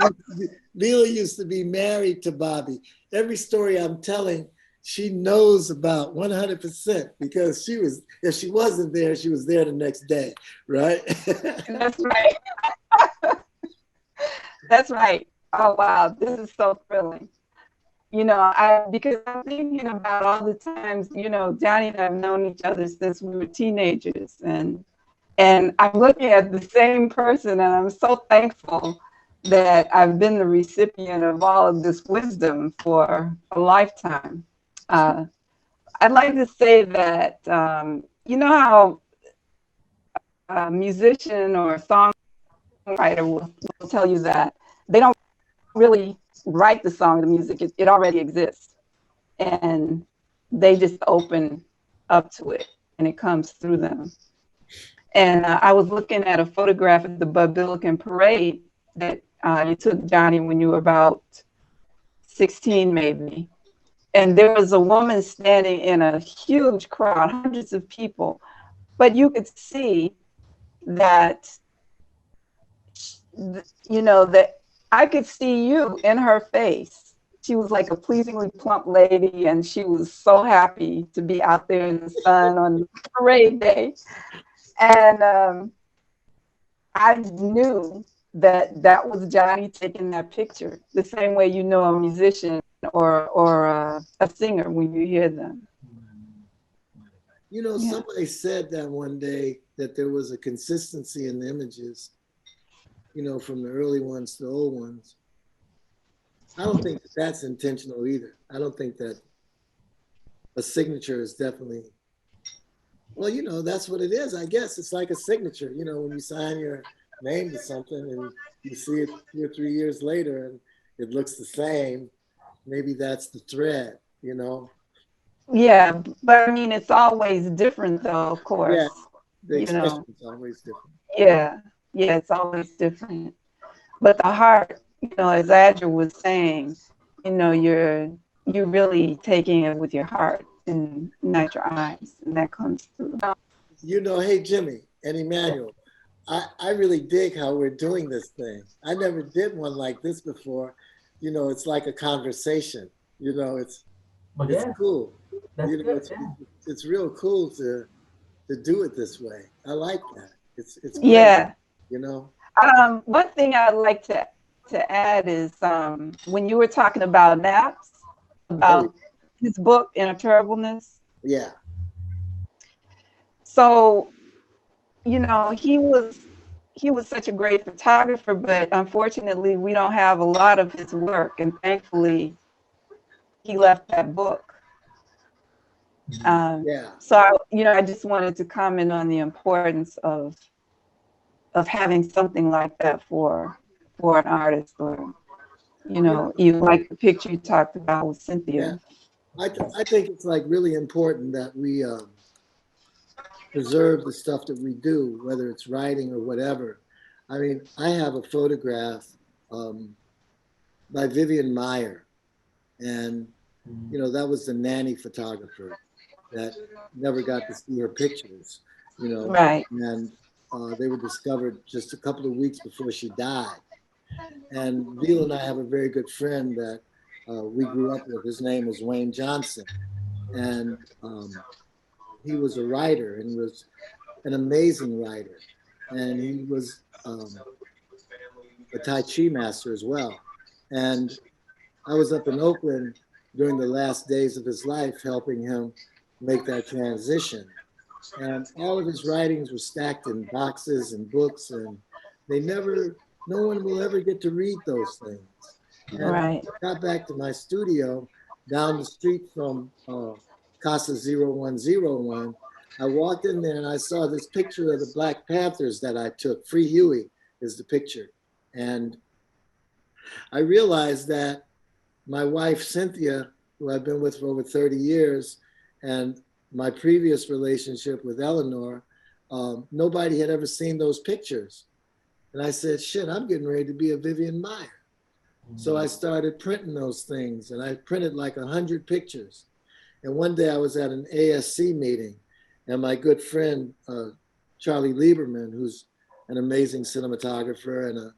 Vila used to be married to Bobby. Every story I'm telling, she knows about 100%, because she was, if she wasn't there, she was there the next day, right? That's right. That's right. Oh, wow. This is so thrilling. You know, because I'm thinking about all the times, you know, Johnny and I have known each other since we were teenagers. And I'm looking at the same person, and I'm so thankful that I've been the recipient of all of this wisdom for a lifetime. I'd like to say that, you know how a musician or a songwriter will tell you that they don't really write the song, the music, it already exists. And they just open up to it, and it comes through them. And I was looking at a photograph of the Bud Billiken parade that you took, Johnny, when you were about 16, maybe. And there was a woman standing in a huge crowd, hundreds of people, but you could see that, you know, that I could see you in her face. She was like a pleasingly plump lady, and she was so happy to be out there in the sun on parade day. And I knew that that was Johnny taking that picture, the same way you know a musician or a singer when you hear them. You know, somebody said that one day, that there was a consistency in the images, you know, from the early ones to the old ones. I don't think that that's intentional either. I don't think that a signature is definitely, well, you know, that's what it is. I guess it's like a signature, you know, when you sign your name to something and you see it 2 or 3 years later and it looks the same, maybe that's the thread, you know? Yeah, but I mean, it's always different though, of course. Yeah, the you know. expression is always different. Yeah, it's always different. But the heart, you know, as Adra was saying, you know, you're really taking it with your heart and not your eyes, and that comes through. You know, hey, Jimmy and Emmanuel, I really dig how we're doing this thing. I never did one like this before. You know, it's like a conversation. You know, it's cool. You know, it's real cool to do it this way. I like that. It's great, yeah. You know. One thing I'd like to add is when you were talking about Naps, about his book Inner Terribleness. Yeah. So, you know, he was he was such a great photographer, but unfortunately, we don't have a lot of his work. And thankfully, he left that book. Yeah. So, I just wanted to comment on the importance of having something like that for an artist, or, even like the picture you talked about with Cynthia. I think it's like really important that we preserve the stuff that we do, whether it's writing or whatever. I mean, I have a photograph by Vivian Meyer, and that was the nanny photographer that never got to see her pictures, Right. and they were discovered just a couple of weeks before she died. And Neil and I have a very good friend that we grew up with. His name was Wayne Johnson, and he was a writer, and was an amazing writer, and he was a Tai Chi master as well. And I was up in Oakland during the last days of his life, helping him make that transition. And all of his writings were stacked in boxes and books, and no one will ever get to read those things. And Right. I got back to my studio down the street from Casa 0101. I walked in there and I saw this picture of the Black Panthers that I took. Free Huey is the picture. And I realized that my wife, Cynthia, who I've been with for over 30 years, and my previous relationship with Eleanor, nobody had ever seen those pictures. And I said, shit, I'm getting ready to be a Vivian Meyer. So I started printing those things, and I printed like 100 pictures. And one day I was at an ASC meeting, and my good friend, Charlie Lieberman, who's an amazing cinematographer, and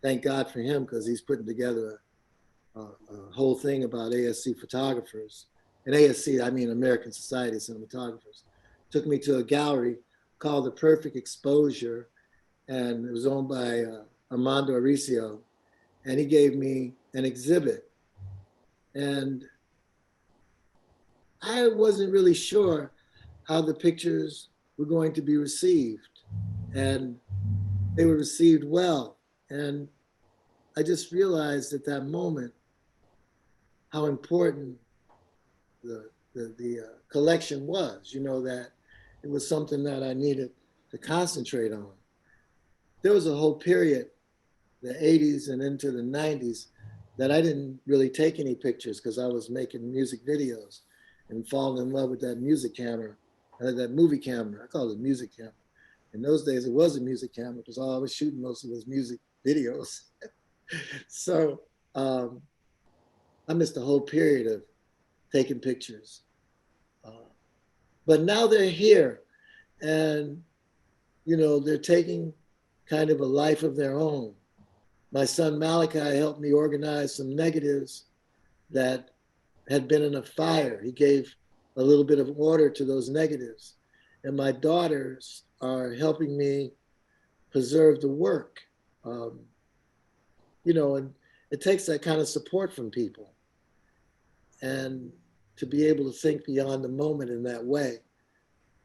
thank God for him, because he's putting together a whole thing about ASC photographers. And ASC, I mean American Society of Cinematographers. Took me to a gallery called The Perfect Exposure, and it was owned by Armando Aricio. And he gave me an exhibit. And I wasn't really sure how the pictures were going to be received. And they were received well. And I just realized at that moment how important the collection was, that it was something that I needed to concentrate on. There was a whole period, the 80s and into the 90s, that I didn't really take any pictures because I was making music videos and falling in love with that music camera, that movie camera. I call it a music camera. In those days, it was a music camera because all I was shooting most of was music videos. So I missed a whole period of taking pictures. But now they're here, and they're taking kind of a life of their own. My son Malachi helped me organize some negatives that had been in a fire. He gave a little bit of order to those negatives. And my daughters are helping me preserve the work. And it takes that kind of support from people. And to be able to think beyond the moment in that way.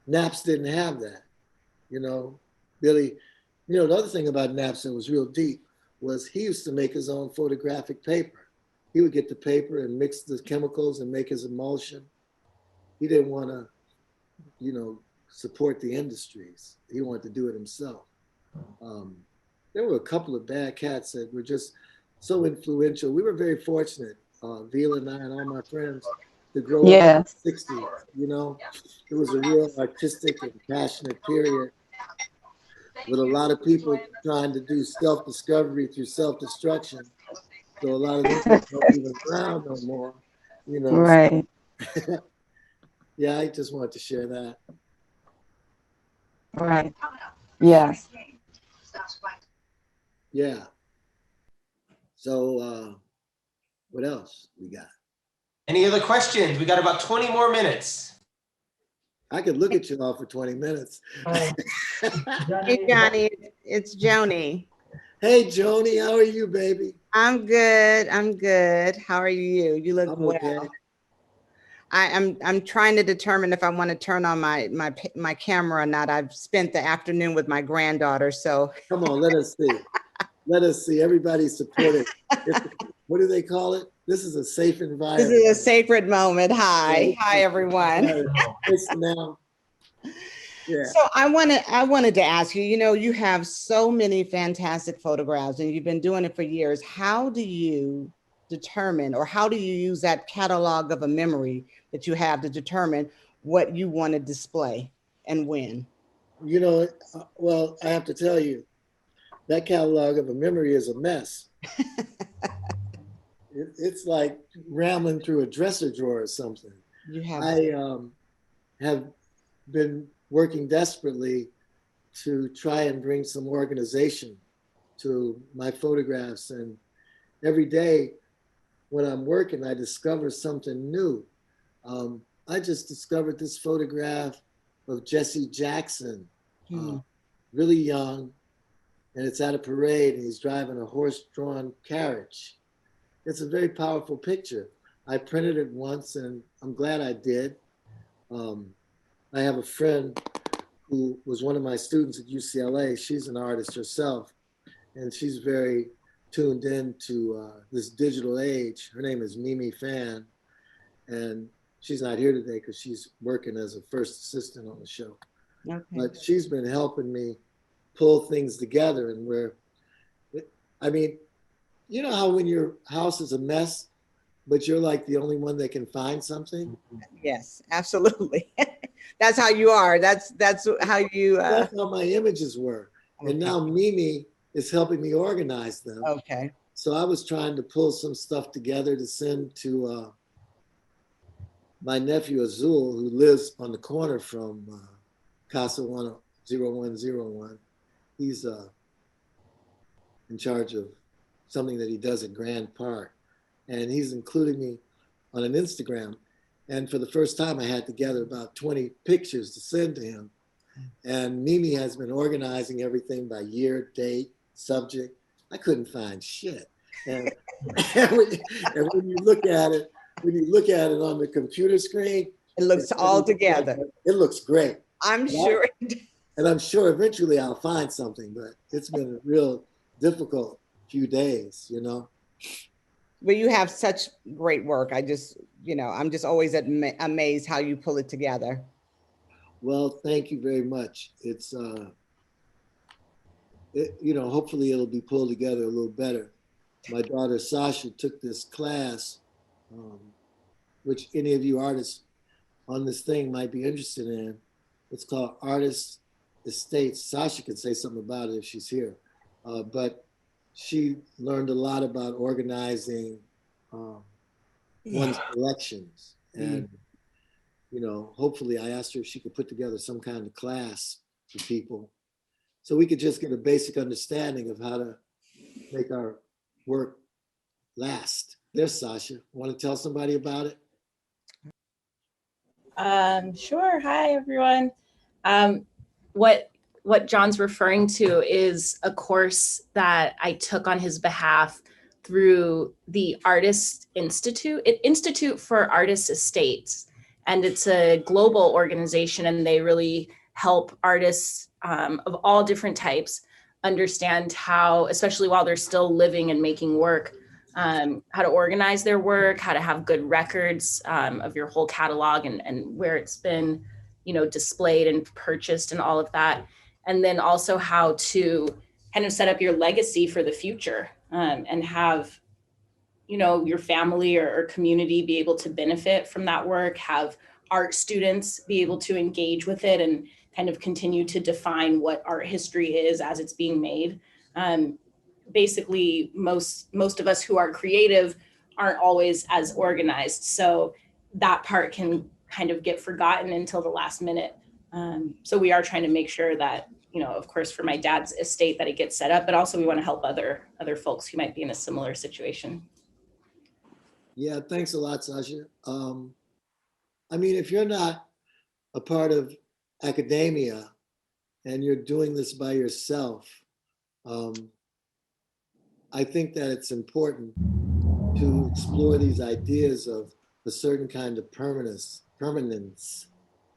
Naps didn't have that, Billy. The other thing about Naps that was real deep was he used to make his own photographic paper. He would get the paper and mix the chemicals and make his emulsion. He didn't want to, support the industries. He wanted to do it himself. There were a couple of bad cats that were just so influential. We were very fortunate, Vila and I and all my friends, to grow up in the 60s. It was a real artistic and passionate period with a lot of people trying to do self-discovery through self-destruction. So a lot of these people aren't even around no more, Right. Yeah, I just wanted to share that. Right. Yes. Yeah. So what else we got? Any other questions? We got about 20 more minutes. I could look at you all for 20 minutes. Hey, Johnny, it's Joni. Hey, Joni, how are you, baby? I'm good. I'm good. How are you? You look I'm well. okay. I'm trying to determine if I want to turn on my camera or not. I've spent the afternoon with my granddaughter, so Come on, let us see. Let us see. Everybody supported. What do they call it? This is a safe this environment. is a sacred moment. Hi, everyone. It's now. Yeah. So I wanted to ask you, you have so many fantastic photographs and you've been doing it for years. How do you determine, or how do you use that catalog of a memory that you have to determine what you want to display and when? Well, I have to tell you, that catalog of a memory is a mess. It's like rambling through a dresser drawer or something. I have been working desperately to try and bring some organization to my photographs. And every day when I'm working, I discover something new. I just discovered this photograph of Jesse Jackson, really young, and it's at a parade and he's driving a horse-drawn carriage. It's a very powerful picture. I printed it once and I'm glad I did. I have a friend who was one of my students at UCLA. She's an artist herself, and she's very tuned in to this digital age. Her name is Mimi Fan, and she's not here today because she's working as a first assistant on the show. Okay. But she's been helping me pull things together, and you know how when your house is a mess, but you're like the only one that can find something? Yes, absolutely. That's how you are. That's how you. That's how my images were. And now Mimi is helping me organize them. Okay. So I was trying to pull some stuff together to send to my nephew Azul, who lives on the corner from Casa 0101. He's in charge of something that he does at Grand Park. And he's including me on an Instagram. And for the first time, I had together about 20 pictures to send to him. And Mimi has been organizing everything by year, date, subject. I couldn't find shit. And when you look at it, on the computer screen, it looks all together. It looks great. I'm sure. And I'm sure eventually I'll find something, but it's been a real difficult few days, Well, you have such great work. I'm just always amazed how you pull it together. Well, thank you very much. It's, hopefully it'll be pulled together a little better. My daughter Sasha took this class, which any of you artists on this thing might be interested in. It's called Artist Estates. Sasha can say something about it if she's here. But she learned a lot about organizing one's collections. And, hopefully I asked her if she could put together some kind of class for people so we could just get a basic understanding of how to make our work last. There's Sasha. Want to tell somebody about it? Sure. Hi, everyone. What John's referring to is a course that I took on his behalf through the Artist Institute for Artist Estates. And it's a global organization, and they really help artists of all different types understand how, especially while they're still living and making work, how to organize their work, how to have good records of your whole catalog and where it's been, displayed and purchased and all of that. And then also how to kind of set up your legacy for the future and have, your family or community be able to benefit from that work, have art students be able to engage with it and kind of continue to define what art history is as it's being made. Basically, most of us who are creative aren't always as organized. So that part can kind of get forgotten until the last minute. So we are trying to make sure that, of course, for my dad's estate, that it gets set up, but also we want to help other folks who might be in a similar situation. Yeah, thanks a lot, Sasha. If you're not a part of academia and you're doing this by yourself, I think that it's important to explore these ideas of a certain kind of permanence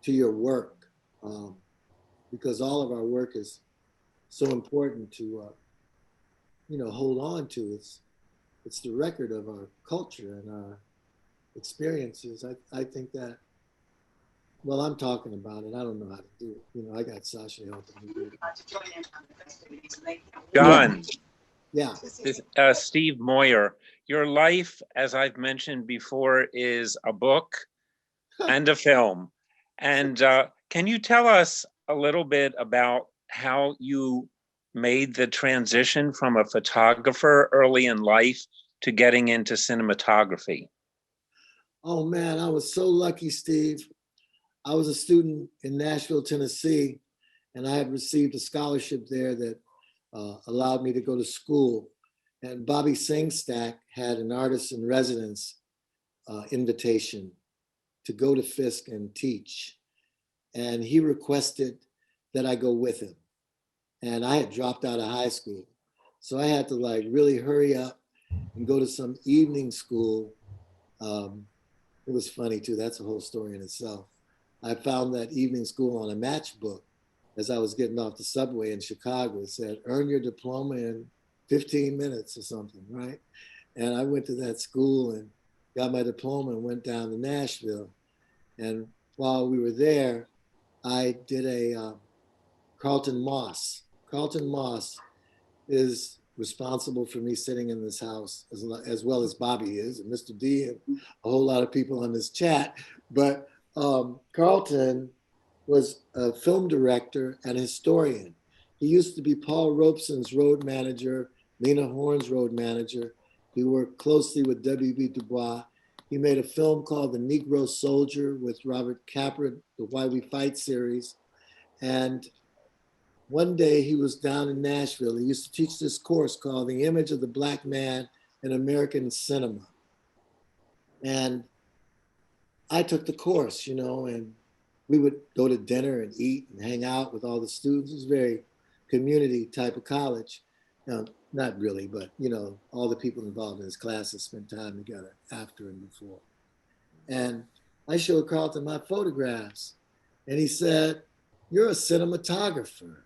to your work, because all of our work is so important to hold on to. It's the record of our culture and our experiences. I think that, well, I'm talking about it. I don't know how to do it. I got Sasha helping me do it. John, Yeah. Steve Moyer, your life, as I've mentioned before, is a book and a film. And can you tell us a little bit about how you made the transition from a photographer early in life to getting into cinematography? Oh man, I was so lucky, Steve. I was a student in Nashville, Tennessee, and I had received a scholarship there that allowed me to go to school. And Bobby Singstack had an artist in residence invitation to go to Fisk and teach. And he requested that I go with him. And I had dropped out of high school. So I had to like really hurry up and go to some evening school. It was funny too, that's a whole story in itself. I found that evening school on a matchbook as I was getting off the subway in Chicago. It said, earn your diploma in 15 minutes or something, right? And I went to that school and got my diploma and went down to Nashville. And while we were there, I did a Carlton Moss. Carlton Moss is responsible for me sitting in this house as well as Bobby is, and Mr. D, and a whole lot of people on this chat. But Carlton was a film director and historian. He used to be Paul Robeson's road manager, Lena Horne's road manager. He worked closely with W.B. Du Bois. He made a film called The Negro Soldier with Robert Capra, the Why We Fight series. And one day he was down in Nashville. He used to teach this course called The Image of the Black Man in American Cinema. And I took the course, and we would go to dinner and eat and hang out with all the students. It was very community type of college. Not really, but all the people involved in his classes spent time together after and before. And I showed Carlton my photographs and he said, "You're a cinematographer."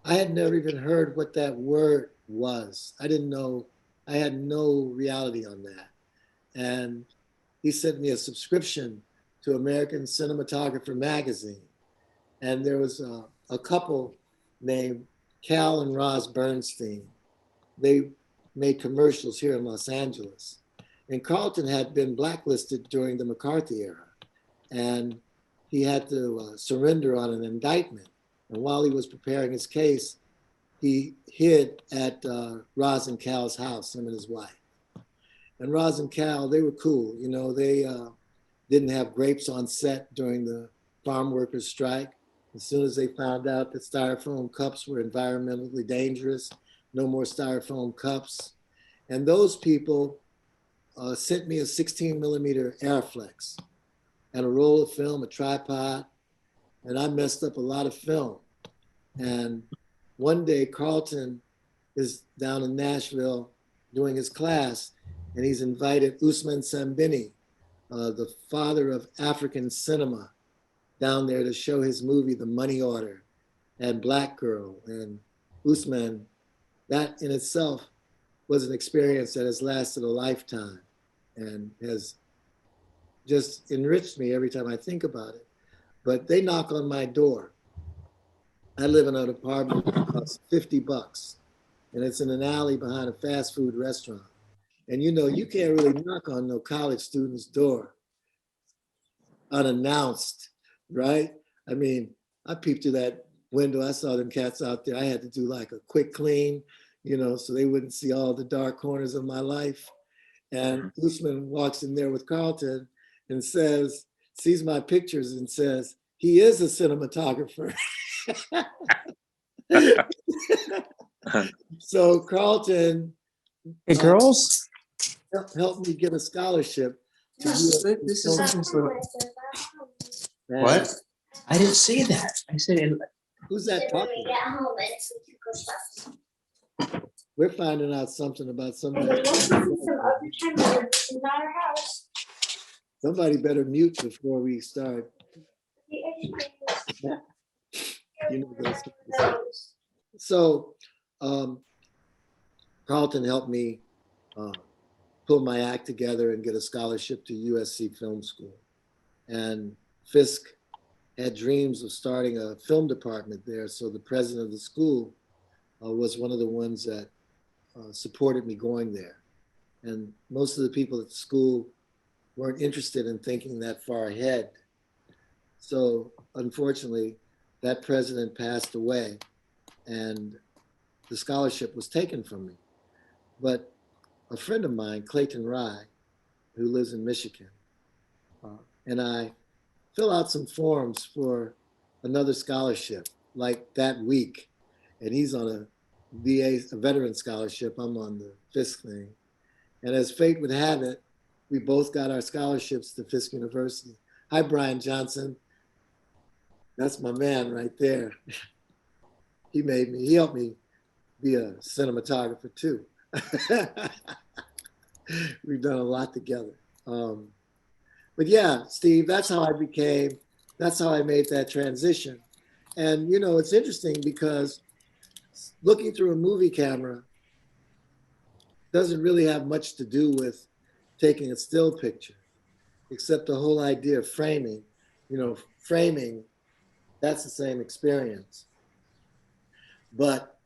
I had never even heard what that word was. I didn't know, I had no reality on that. And he sent me a subscription to American Cinematographer magazine. And there was a couple named Cal and Roz Bernstein. They made commercials here in Los Angeles. And Carlton had been blacklisted during the McCarthy era. And he had to surrender on an indictment. And while he was preparing his case, he hid at Roz and Cal's house, him and his wife. And Roz and Cal, they were cool. They didn't have grapes on set during the farm workers' strike. As soon as they found out that styrofoam cups were environmentally dangerous, no more styrofoam cups. And those people sent me a 16 millimeter Airflex and a roll of film, a tripod, and I messed up a lot of film. And one day Carlton is down in Nashville doing his class, and he's invited Usman Sambini, the father of African cinema, down there to show his movie, The Money Order, and Black Girl. And Usman, that in itself was an experience that has lasted a lifetime and has just enriched me every time I think about it. But they knock on my door. I live in an apartment that costs $50, and it's in an alley behind a fast food restaurant. And you can't really knock on no college student's door unannounced, right? I mean, I peeped through that window. I saw them cats out there. I had to do like a quick clean, so they wouldn't see all the dark corners of my life. And Usman walks in there with Carlton and sees my pictures and says, he is a cinematographer. So Carlton, Hey, girls. helped me get a scholarship. This is what? I didn't say that. I said, Who's that talking? We're finding out something about somebody. Somebody better mute before we start. You know those. So Carlton helped me pull my act together and get a scholarship to USC Film School. And Fisk had dreams of starting a film department there. So the president of the school was one of the ones that supported me going there. And most of the people at the school weren't interested in thinking that far ahead. So unfortunately, that president passed away and the scholarship was taken from me. But a friend of mine, Clayton Rye, who lives in Michigan, and I fill out some forms for another scholarship like that week. And he's on a veteran scholarship. I'm on the Fisk thing. And as fate would have it, we both got our scholarships to Fisk University. Hi, Brian Johnson. That's my man right there. He helped me be a cinematographer too. We've done a lot together. But yeah, Steve, that's how I made that transition. And you know, it's interesting because looking through a movie camera doesn't really have much to do with taking a still picture, except the whole idea of framing. You know, framing, that's the same experience. But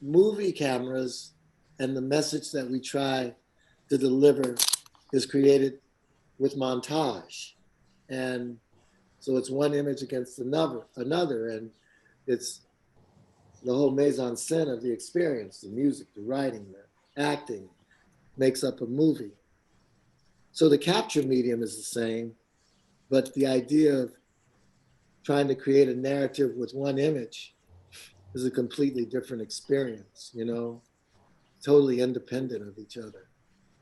movie cameras and the message that we try to deliver is created with montage. And so it's one image against another, and it's the whole mise-en-scène of the experience, the music, the writing, the acting makes up a movie. So the capture medium is the same, but the idea of trying to create a narrative with one image is a completely different experience, you know, totally independent of each other.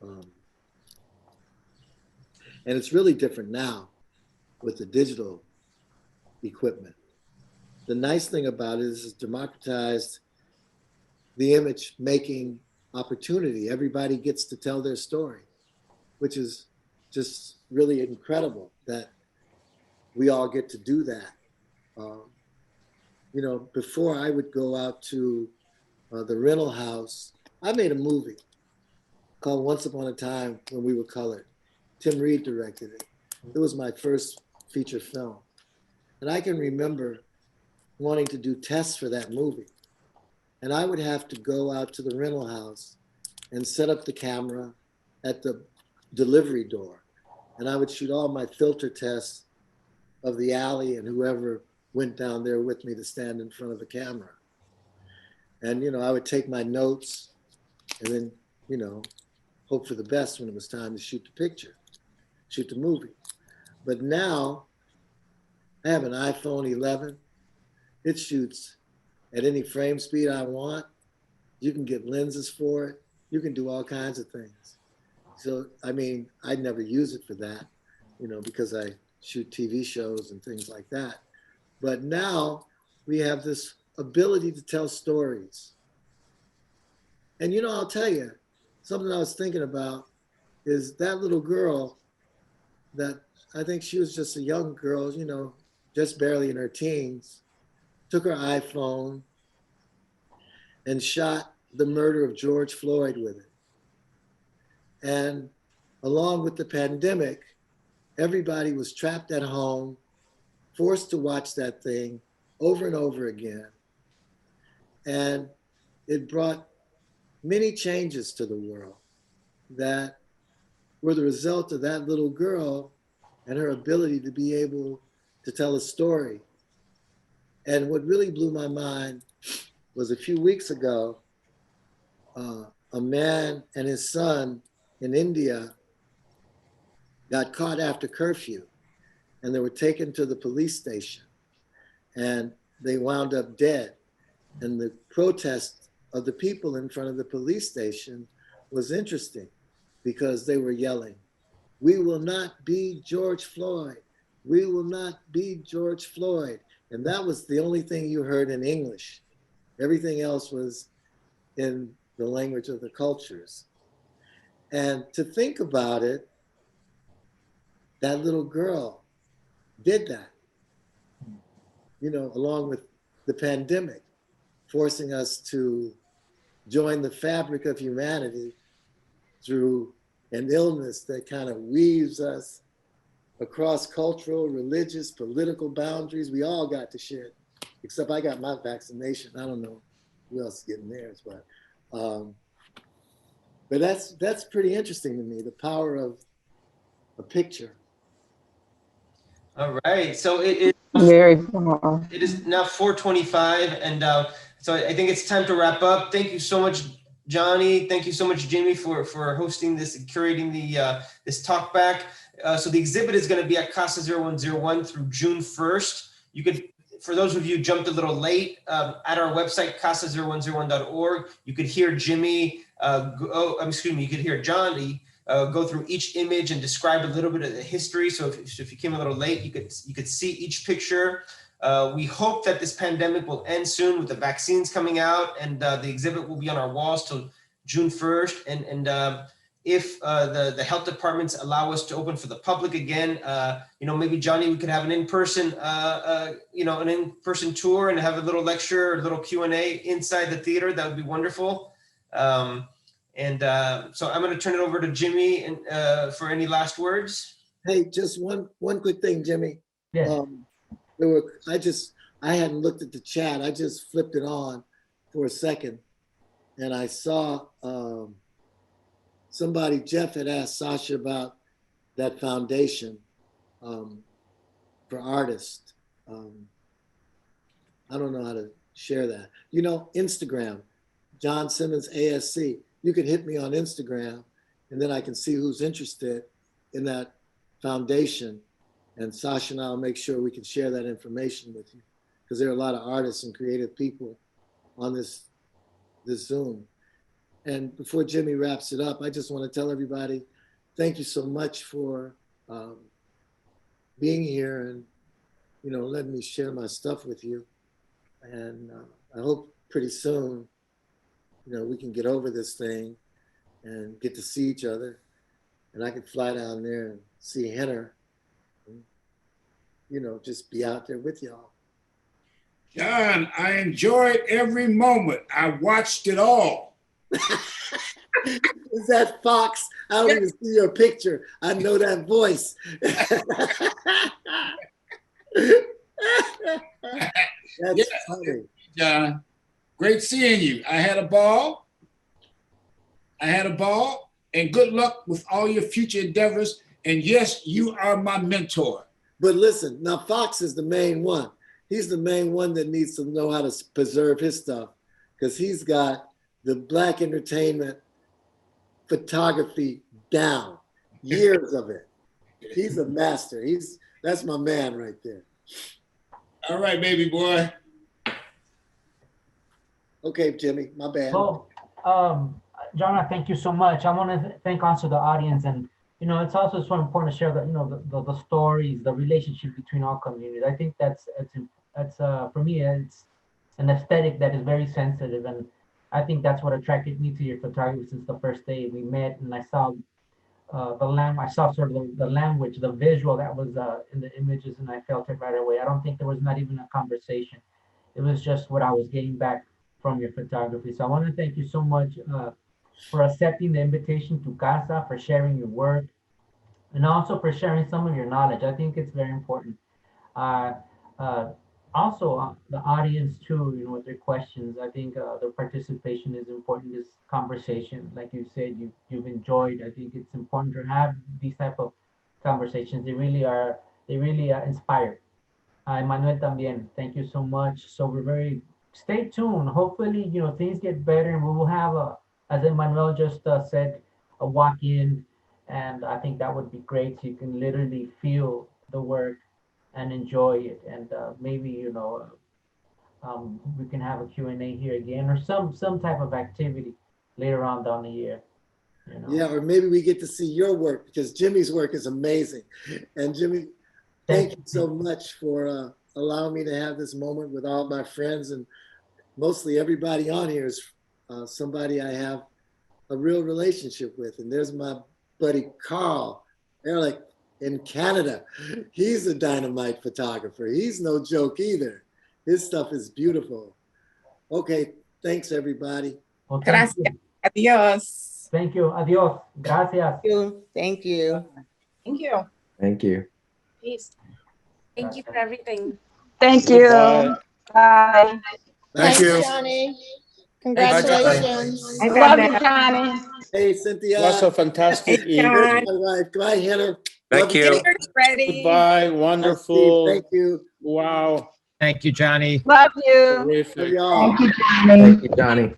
And it's really different now with the digital equipment. The nice thing about it is it's democratized the image making opportunity. Everybody gets to tell their story, which is just really incredible that we all get to do that. You know, before I would go out to the rental house, I made a movie called Once Upon a Time When We Were Colored. Tim Reed directed it. It was my first feature film. And I can remember wanting to do tests for that movie. And I would have to go out to the rental house and set up the camera at the delivery door. And I would shoot all my filter tests of the alley and whoever went down there with me to stand in front of the camera. And, you know, I would take my notes and then, you know, hope for the best when it was time to shoot the picture, shoot the movie. But now I have an iPhone 11. It shoots at any frame speed I want. You can get lenses for it. You can do all kinds of things. So, I mean, I'd never use it for that, you know, because I shoot TV shows and things like that. But now we have this ability to tell stories. And, you know, I'll tell you, something I was thinking about is that little girl that I think she was just a young girl, you know, just barely in her teens, took her iPhone and shot the murder of George Floyd with it. And along with the pandemic, everybody was trapped at home, forced to watch that thing over and over again. And it brought many changes to the world that were the result of that little girl and her ability to be able to tell a story. And what really blew my mind was a few weeks ago, a man and his son in India got caught after curfew and they were taken to the police station and they wound up dead. And the protest of the people in front of the police station was interesting because they were yelling, "We will not be George Floyd. We will not be George Floyd." And that was the only thing you heard in English. Everything else was in the language of the cultures. And to think about it, that little girl did that, along with the pandemic, forcing us to join the fabric of humanity through an illness that kind of weaves us across cultural, religious, political boundaries. We all got to share it, except I got my vaccination. I don't know who else is getting theirs, but that's pretty interesting to me, the power of a picture. All right, so Very cool. it is now 4:25, and so I think it's time to wrap up. Thank you so much, Johnny. Thank you so much, Jimmy, for hosting this and curating this talk back. So the exhibit is going to be at Casa 0101 through June 1st. You could, for those of you who jumped a little late, at our website, casa0101.org, you could hear Jimmy, you could hear Johnny go through each image and describe a little bit of the history. So if you came a little late, you could see each picture. We hope that this pandemic will end soon with the vaccines coming out, and the exhibit will be on our walls till June 1st. And if the health departments allow us to open for the public again, maybe Johnny, we could have an in-person, an in-person tour and have a little lecture or a little Q&A inside the theater. That would be wonderful. So I'm going to turn it over to Jimmy and for any last words. Hey, just one quick thing, Jimmy. Yeah. I hadn't looked at the chat. I just flipped it on for a second, and I saw Jeff had asked Sasha about that foundation for artists. I don't know how to share that. Instagram, John Simmons ASC. You can hit me on Instagram, and then I can see who's interested in that foundation. And Sasha and I'll make sure we can share that information with you, because there are a lot of artists and creative people on this Zoom. And before Jimmy wraps it up, I just want to tell everybody, thank you so much for being here and, letting me share my stuff with you. And I hope pretty soon, we can get over this thing and get to see each other. And I can fly down there and see Henner, and, just be out there with y'all. John, I enjoyed every moment. I watched it all. Is that Fox? I don't even see your picture. I know that voice. That's funny. John, great seeing you. I had a ball, and good luck with all your future endeavors. And yes, you are my mentor. But listen, now Fox is the main one. He's the main one that needs to know how to preserve his stuff, because he's got the Black entertainment photography down, years of it. He's a master. That's my man right there. All right, baby boy. Okay, Jimmy, my bad. Well, John, thank you so much. I want to thank also the audience, and it's also so important to share that the stories, the relationship between all communities. I think that's for me, it's an aesthetic that is very sensitive, and I think that's what attracted me to your photography since the first day we met, and I saw I saw sort of the language, the visual that was in the images, and I felt it right away. I don't think there was not even a conversation. It was just what I was getting back from your photography. So I want to thank you so much for accepting the invitation to Casa, for sharing your work, and also for sharing some of your knowledge. I think it's very important. Also, the audience too, with their questions. I think their participation is important in this conversation. Like you said, you've enjoyed. I think it's important to have these type of conversations. They really inspired. Emmanuel también. Thank you so much. So stay tuned. Hopefully, things get better, and we will have as Emmanuel just said, a walk-in, and I think that would be great. So you can literally feel the work and enjoy it, and maybe we can have a Q&A here again, or some type of activity later on down the year. Yeah, or maybe we get to see your work, because Jimmy's work is amazing. And Jimmy, thank you so much for allowing me to have this moment with all my friends, and mostly everybody on here is somebody I have a real relationship with. And there's my buddy Carl. They're like in Canada. He's a dynamite photographer. He's no joke either. His stuff is beautiful. Okay, thanks everybody. Well, thank Gracias. you. Adios. Thank you. Adios. Gracias. Thank you. Thank you. Thank you. Peace. Thank you for everything. Thank you. Goodbye. Bye. Thank you. Johnny. Congratulations. I Love got you, that. Johnny. Hey, Cynthia. That's a fantastic Hey, evening. John. My wife. Goodbye, Hannah. Thank Love you. Dinner's ready. Goodbye. Wonderful. Thank you. Wow. Thank you, Johnny. Love you. Love Terrific. y'all. Thank you, Johnny.